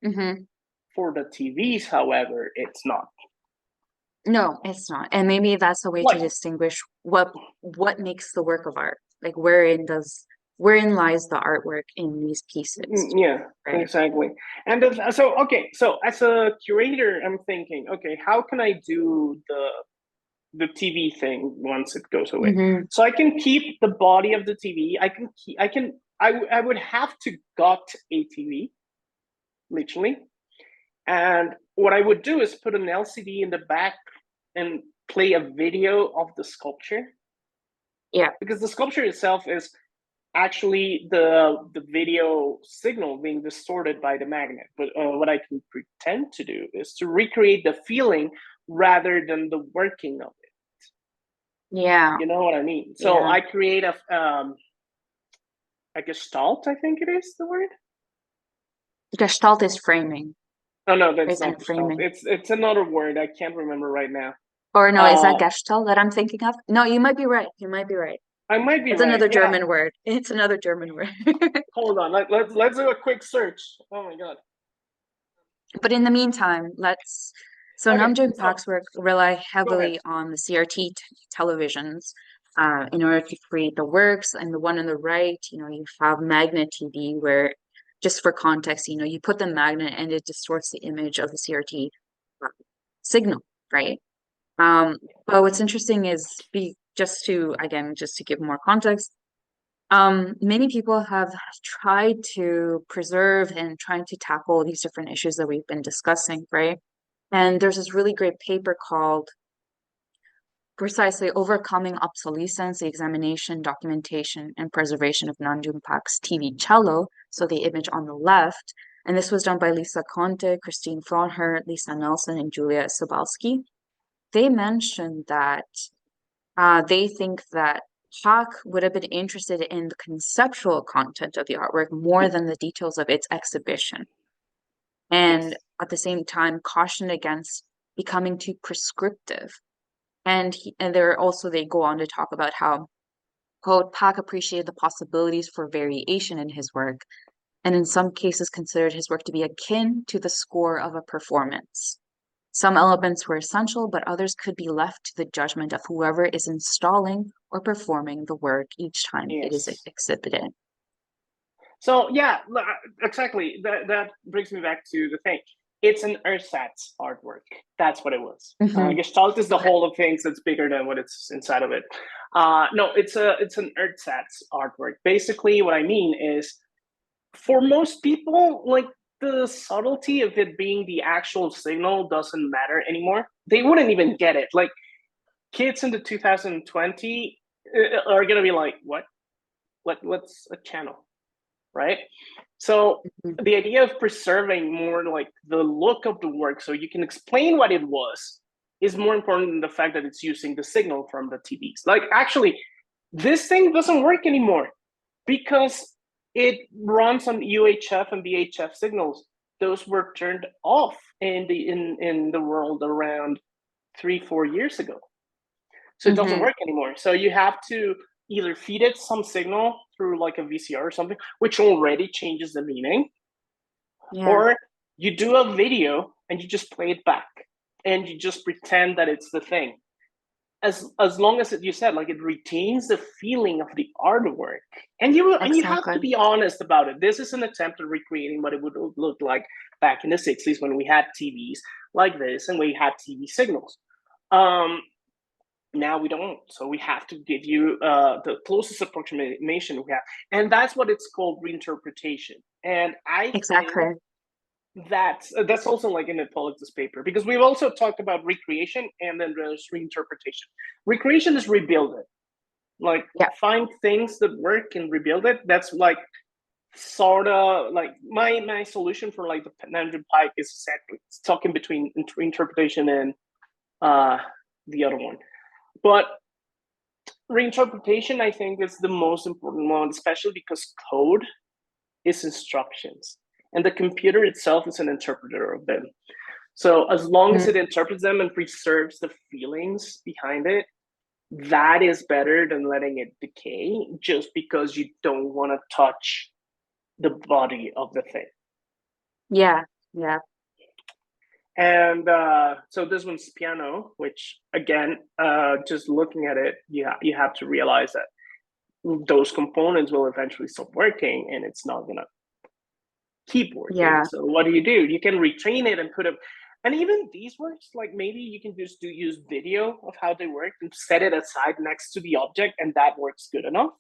Speaker 1: Hmm.
Speaker 2: For the TVs, however, it's not.
Speaker 1: No, it's not. And maybe that's a way to
Speaker 2: Like,
Speaker 1: distinguish what makes the work of art. Like wherein lies the artwork in these pieces,
Speaker 2: yeah,
Speaker 1: right?
Speaker 2: exactly. And so, okay, so as a curator, I'm thinking, okay, how can I do the TV thing once it goes away?
Speaker 1: Hmm.
Speaker 2: So I can keep the body of the TV. I would have to gut a TV, literally. And what I would do is put an LCD in the back and play a video of the sculpture,
Speaker 1: Yeah.
Speaker 2: because the sculpture itself is actually the video signal being distorted by the magnet. But what I can pretend to do is to recreate the feeling rather than the working of it.
Speaker 1: Yeah.
Speaker 2: You know what I mean? So
Speaker 1: Yeah.
Speaker 2: I create a gestalt. I think it is the word.
Speaker 1: Gestalt is framing,
Speaker 2: Oh no, that's
Speaker 1: isn't
Speaker 2: not
Speaker 1: it
Speaker 2: gestalt.
Speaker 1: framing?
Speaker 2: It's another word. I can't remember right now.
Speaker 1: Or no, is that
Speaker 2: Uh,
Speaker 1: Gestalt that I'm thinking of? No, you might be right. You might be right.
Speaker 2: I might be
Speaker 1: It's
Speaker 2: right.
Speaker 1: another
Speaker 2: Yeah.
Speaker 1: German word. It's another German word.
Speaker 2: Hold on. Let's do a quick search. Oh my god.
Speaker 1: But in the meantime, so
Speaker 2: Okay.
Speaker 1: Namjoon
Speaker 2: So
Speaker 1: Park's work rely
Speaker 2: go ahead.
Speaker 1: heavily on the CRT televisions in order to create the works. And the one on the right, you have magnet TV, where just for context, you put the magnet and it distorts the image of the CRT signal, right? But what's interesting is just to give more context, many people have tried to preserve and trying to tackle these different issues that we've been discussing, right? And there's this really great paper called precisely Overcoming Obsolescence, the Examination, Documentation, and Preservation of Namjoon Park's TV Cello. So the image on the left. And this was done by Lisa Conte, Christine Fronher, Lisa Nelson, and Julia Sobalski. They mentioned that they think that Park would have been interested in the conceptual content of the artwork more than the details of its exhibition. And
Speaker 2: Yes.
Speaker 1: at the same time, cautioned against becoming too prescriptive. And they go on to talk about how, quote, Park appreciated the possibilities for variation in his work and in some cases considered his work to be akin to the score of a performance. Some elements were essential, but others could be left to the judgment of whoever is installing or performing the work each time it is
Speaker 2: Yes.
Speaker 1: exhibited.
Speaker 2: So yeah, exactly. That brings me back to the thing. It's an ersatz artwork. That's what it was. Gestalt is the
Speaker 1: Okay.
Speaker 2: whole of things that's bigger than what it's inside of it. No, it's an ersatz artwork. Basically, what I mean is, for most people, like, the subtlety of it being the actual signal doesn't matter anymore. They wouldn't even get it. Like, kids in the 2020 are gonna be like, what's a channel, right? So
Speaker 1: Mhm.
Speaker 2: the idea of preserving more like the look of the work so you can explain what it was is more important than the fact that it's using the signal from the TVs. Like, actually, this thing doesn't work anymore because it runs on UHF and VHF signals. Those were turned off in the world around 3-4 years ago. So it doesn't
Speaker 1: Mhm.
Speaker 2: work anymore. So you have to either feed it some signal through like a VCR or something, which already changes the meaning,
Speaker 1: Yeah,
Speaker 2: or you do a video and you just play it back and you just pretend that it's the thing. As long as you said, like, it retains the feeling of the artwork, and you have
Speaker 1: exactly.
Speaker 2: to be honest about it. This is an attempt at recreating what it would look like back in the 60s when we had TVs like this and we had TV signals. Now we don't, so we have to give you the closest approximation we have, and that's what it's called, reinterpretation. And I think
Speaker 1: Exactly.
Speaker 2: that's also like in the Politics paper, because we've also talked about recreation and then there's reinterpretation. Recreation is rebuild it, like,
Speaker 1: Yeah,
Speaker 2: find things that work and rebuild it. That's like sort of like my solution for like the Nanjing Pike is exactly talking between interpretation and uh the other one. But reinterpretation, I think, is the most important one, especially because code is instructions and the computer itself is an interpreter of them. So as long as
Speaker 1: mm,
Speaker 2: it interprets them and preserves the feelings behind it, that is better than letting it decay just because you don't want to touch the body of the thing.
Speaker 1: yeah, yeah.
Speaker 2: And so this one's piano, which again, just looking at it, you have to realize that those components will eventually stop working and it's not going to keep working.
Speaker 1: Yeah.
Speaker 2: So what do? You can retrain it and put them. And even these works, like, maybe you can just use video of how they work and set it aside next to the object, and that works good enough.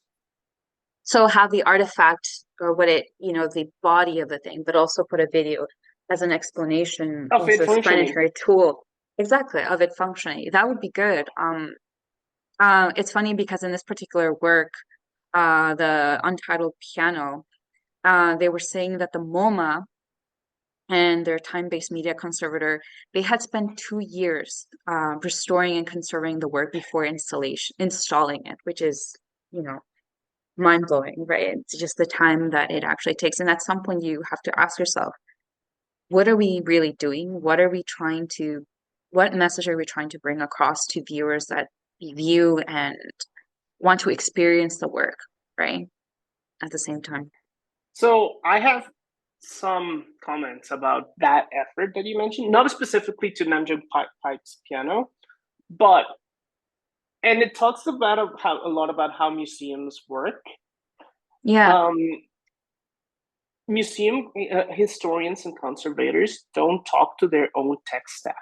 Speaker 1: So have the artifact or what it, the body of the thing, but also put a video as an explanation,
Speaker 2: Of
Speaker 1: as
Speaker 2: it
Speaker 1: an
Speaker 2: functioning.
Speaker 1: explanatory tool. Exactly, of it functioning. That would be good. It's funny because in this particular work, the Untitled Piano, they were saying that the MoMA and their time-based media conservator, they had spent 2 years restoring and conserving the work before installing it, which is, you know, mind-blowing, right? It's just the time that it actually takes. And at some point you have to ask yourself, what are we really doing? What message are we trying to bring across to viewers that view and want to experience the work, right? At the same time.
Speaker 2: So I have some comments about that effort that you mentioned, not specifically to Namjoon Pike's piano, but and it talks about how a lot about how museums work.
Speaker 1: Yeah.
Speaker 2: Um, museum historians and conservators don't talk to their own tech staff.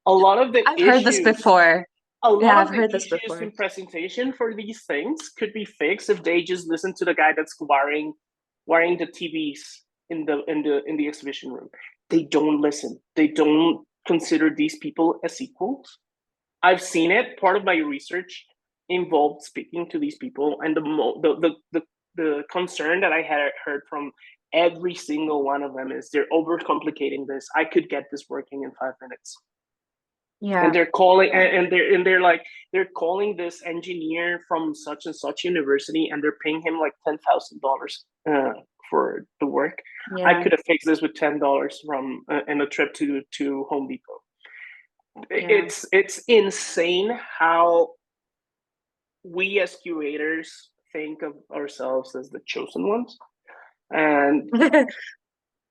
Speaker 2: A lot of the
Speaker 1: I've heard this
Speaker 2: issues
Speaker 1: before.
Speaker 2: a
Speaker 1: Yeah,
Speaker 2: lot
Speaker 1: I've
Speaker 2: of the
Speaker 1: heard this
Speaker 2: issues
Speaker 1: before.
Speaker 2: in presentation for these things could be fixed if they just listen to the guy that's wiring the TVs in the exhibition room. They don't listen. They don't consider these people as equals. I've seen it. Part of my research involved speaking to these people, and the concern that I had heard from every single one of them is they're overcomplicating this. I could get this working in 5 minutes, and
Speaker 1: Yeah.
Speaker 2: they're calling
Speaker 1: Yeah.
Speaker 2: they're like they're calling this engineer from such and such university, and they're paying him like $10,000 for the work. I
Speaker 1: Yeah.
Speaker 2: could have fixed this with $10 from in a trip to Home Depot.
Speaker 1: Yeah.
Speaker 2: It's insane how we as curators think of ourselves as the chosen ones, and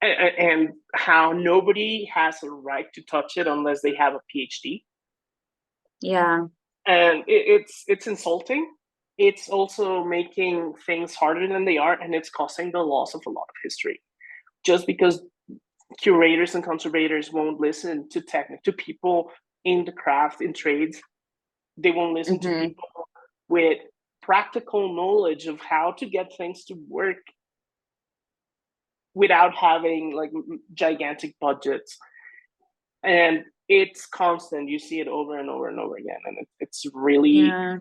Speaker 2: and how nobody has a right to touch it unless they have a PhD.
Speaker 1: Yeah.
Speaker 2: And it's insulting. It's also making things harder than they are, and it's causing the loss of a lot of history. Just because curators and conservators won't listen to people in the craft, in trades, they won't listen to people with practical knowledge of how to get things to work without having like gigantic budgets. And it's constant. You see it over and over and over again, and it's really. Yeah.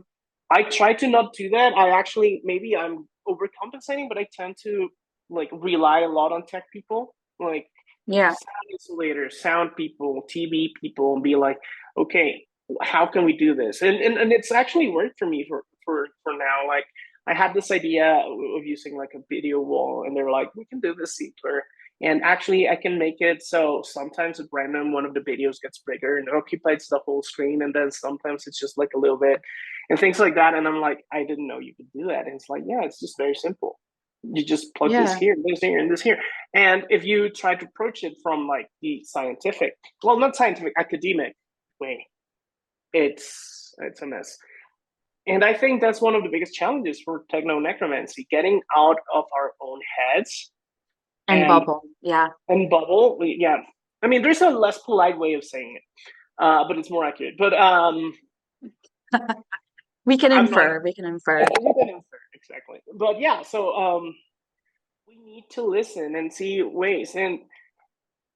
Speaker 2: I try to not do that. I actually, maybe I'm overcompensating, but I tend to like rely a lot on tech people, like sound isolators, sound people, TV people, and be like, okay, how can we do this? And it's actually worked for me for now. Like I had this idea of using like a video wall, and they're like, we can do this simpler. And actually, I can make it so sometimes at random, one of the videos gets bigger and it occupies the whole screen. And then sometimes it's just like a little bit and things like that. And I'm like, I didn't know you could do that. And it's like, yeah, it's just very simple. You just plug this here, this here, and this here. And if you try to approach it from like the scientific, well, not scientific, academic way, it's a mess. And I think that's one of the biggest challenges for technonecromancy, getting out of our own heads.
Speaker 1: And bubble, yeah.
Speaker 2: And bubble, yeah. I mean, there's a less polite way of saying it, but it's more accurate. But
Speaker 1: we can infer. We can infer,
Speaker 2: exactly. But yeah, so we need to listen and see ways, and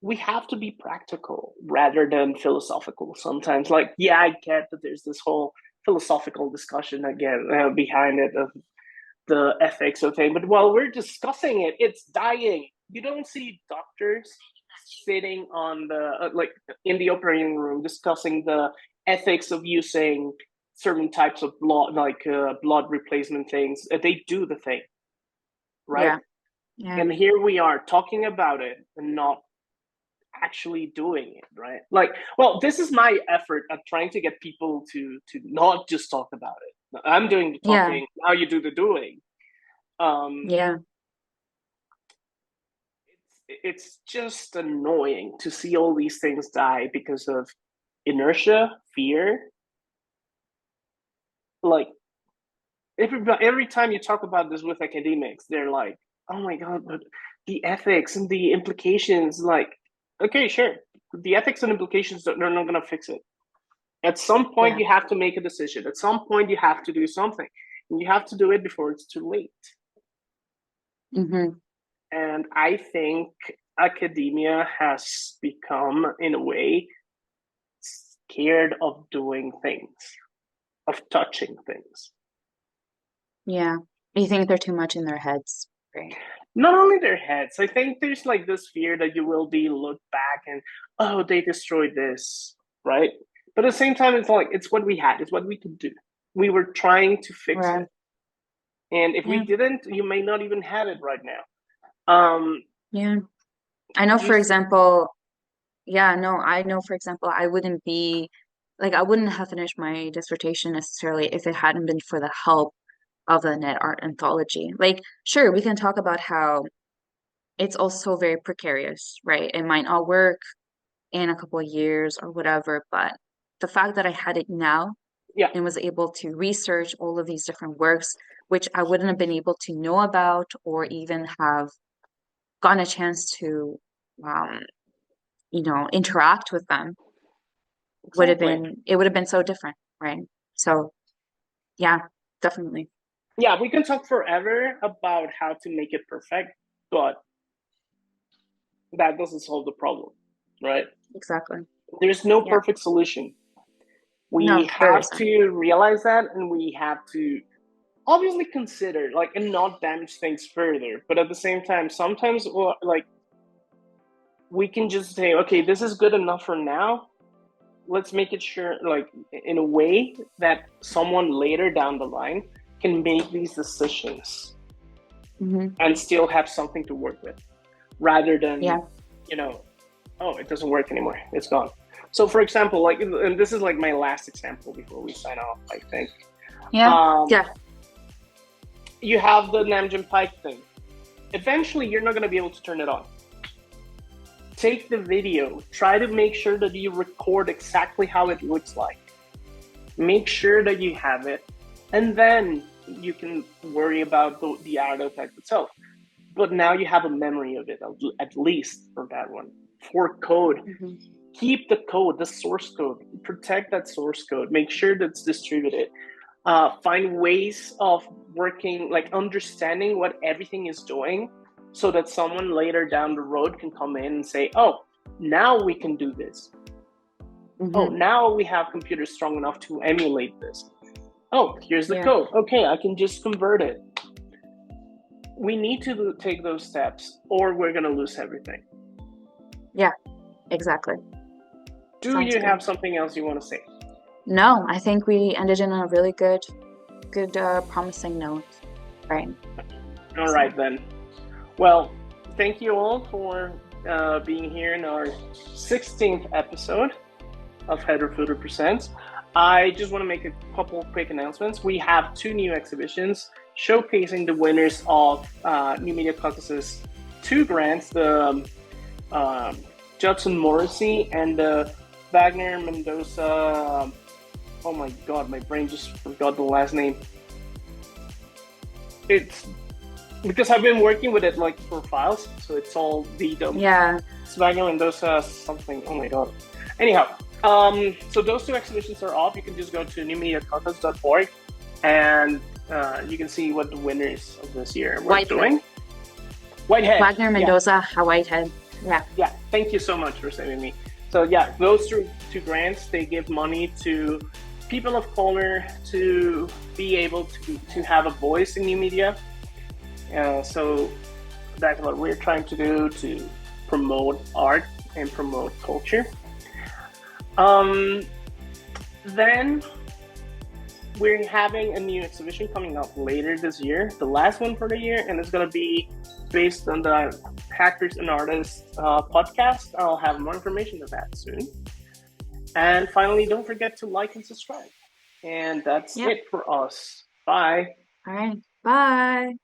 Speaker 2: we have to be practical rather than philosophical sometimes. Like, yeah, I get that there's this whole philosophical discussion again behind it of the ethics of thing, but while we're discussing it, it's dying. You don't see doctors sitting on the like in the operating room discussing the ethics of using certain types of blood, like blood replacement things. They do the thing, right? Yeah. And here we are talking about it and not actually doing it, right? Like, well, this is my effort at trying to get people to not just talk about it. I'm doing the talking, now you do the doing. It's just annoying to see all these things die because of inertia, fear. Like every time you talk about this with academics, they're like, oh my God, but the ethics and the implications, like, okay, sure. The ethics and implications, they're not going to fix it. At some point, you have to make a decision. At some point, you have to do something. And you have to do it before it's too late. And I think academia has become, in a way, scared of doing things, of touching things.
Speaker 1: Yeah. You think they're too much in their heads, right?
Speaker 2: Not only their heads. I think there's like this fear that you will be looked back and, oh, they destroyed this, right? But at the same time, it's like, it's what we had. It's what we could do. We were trying to fix it. And if we didn't, you may not even have it right now.
Speaker 1: I know, for example, I wouldn't be, like, I wouldn't have finished my dissertation necessarily if it hadn't been for the help of the Net Art Anthology. Like, sure, we can talk about how it's also very precarious, right? It might not work in a couple of years or whatever, but the fact that I had it now and was able to research all of these different works, which I wouldn't have been able to know about or even have gotten a chance to, interact with them, would have been so different, right? So, yeah, definitely.
Speaker 2: Yeah, we can talk forever about how to make it perfect, but that doesn't solve the problem, right?
Speaker 1: Exactly.
Speaker 2: There's no perfect solution. We have to realize that, and we have to obviously consider, like, and not damage things further. But at the same time, sometimes, like, we can just say, okay, this is good enough for now. Let's make it sure, like, in a way that someone later down the line can make these decisions and still have something to work with, rather than, oh, it doesn't work anymore. It's gone. So, for example, like, and this is like my last example before we sign off, I think.
Speaker 1: You have
Speaker 2: the Namjoon Pike thing. eventually you're not going to be able to turn it on. Take the video, try to make sure that you record exactly how it looks like. Make sure that you have it, and then you can worry about the artifact itself. But now you have a memory of it, at least for that one. For code, keep the code, the source code, protect that source code, make sure that's distributed. Find ways of working, like understanding what everything is doing, so that someone later down the road can come in and say, oh, now we can do this. Oh, now we have computers strong enough to emulate this. Oh, here's the code. Okay, I can just convert it. We need to take those steps, or we're going to lose everything.
Speaker 1: Yeah, exactly.
Speaker 2: Do you have something else you want to say?
Speaker 1: No, I think we ended in a really good, promising note. Right.
Speaker 2: All right, then. Well, thank you all for being here in our 16th episode of Header Footer Presents. I just want to make a couple of quick announcements. We have 2 new exhibitions showcasing the winners of New Media Contest's 2 grants, the Judson Morrissey and the Wagner Mendoza. Oh my God, my brain just forgot the last name. It's because I've been working with it like for files, so it's all VDOM.
Speaker 1: Yeah.
Speaker 2: It's Wagner Mendoza something. Oh my God. Anyhow, so those 2 exhibitions are off. You can just go to newmediacontest.org and you can see what the winners of this year were doing. Whitehead.
Speaker 1: Wagner Mendoza, Whitehead. Yeah.
Speaker 2: Yeah. Thank you so much for saving me. So yeah, those 2 grants, they give money to people of color to be able to have a voice in new media. So that's what we're trying to do, to promote art and promote culture. Then we're having a new exhibition coming up later this year, the last one for the year, and it's going to be based on the Hackers and Artists podcast. I'll have more information on that soon. And finally, don't forget to like and subscribe. And that's it for us. Bye.
Speaker 1: All right. Bye.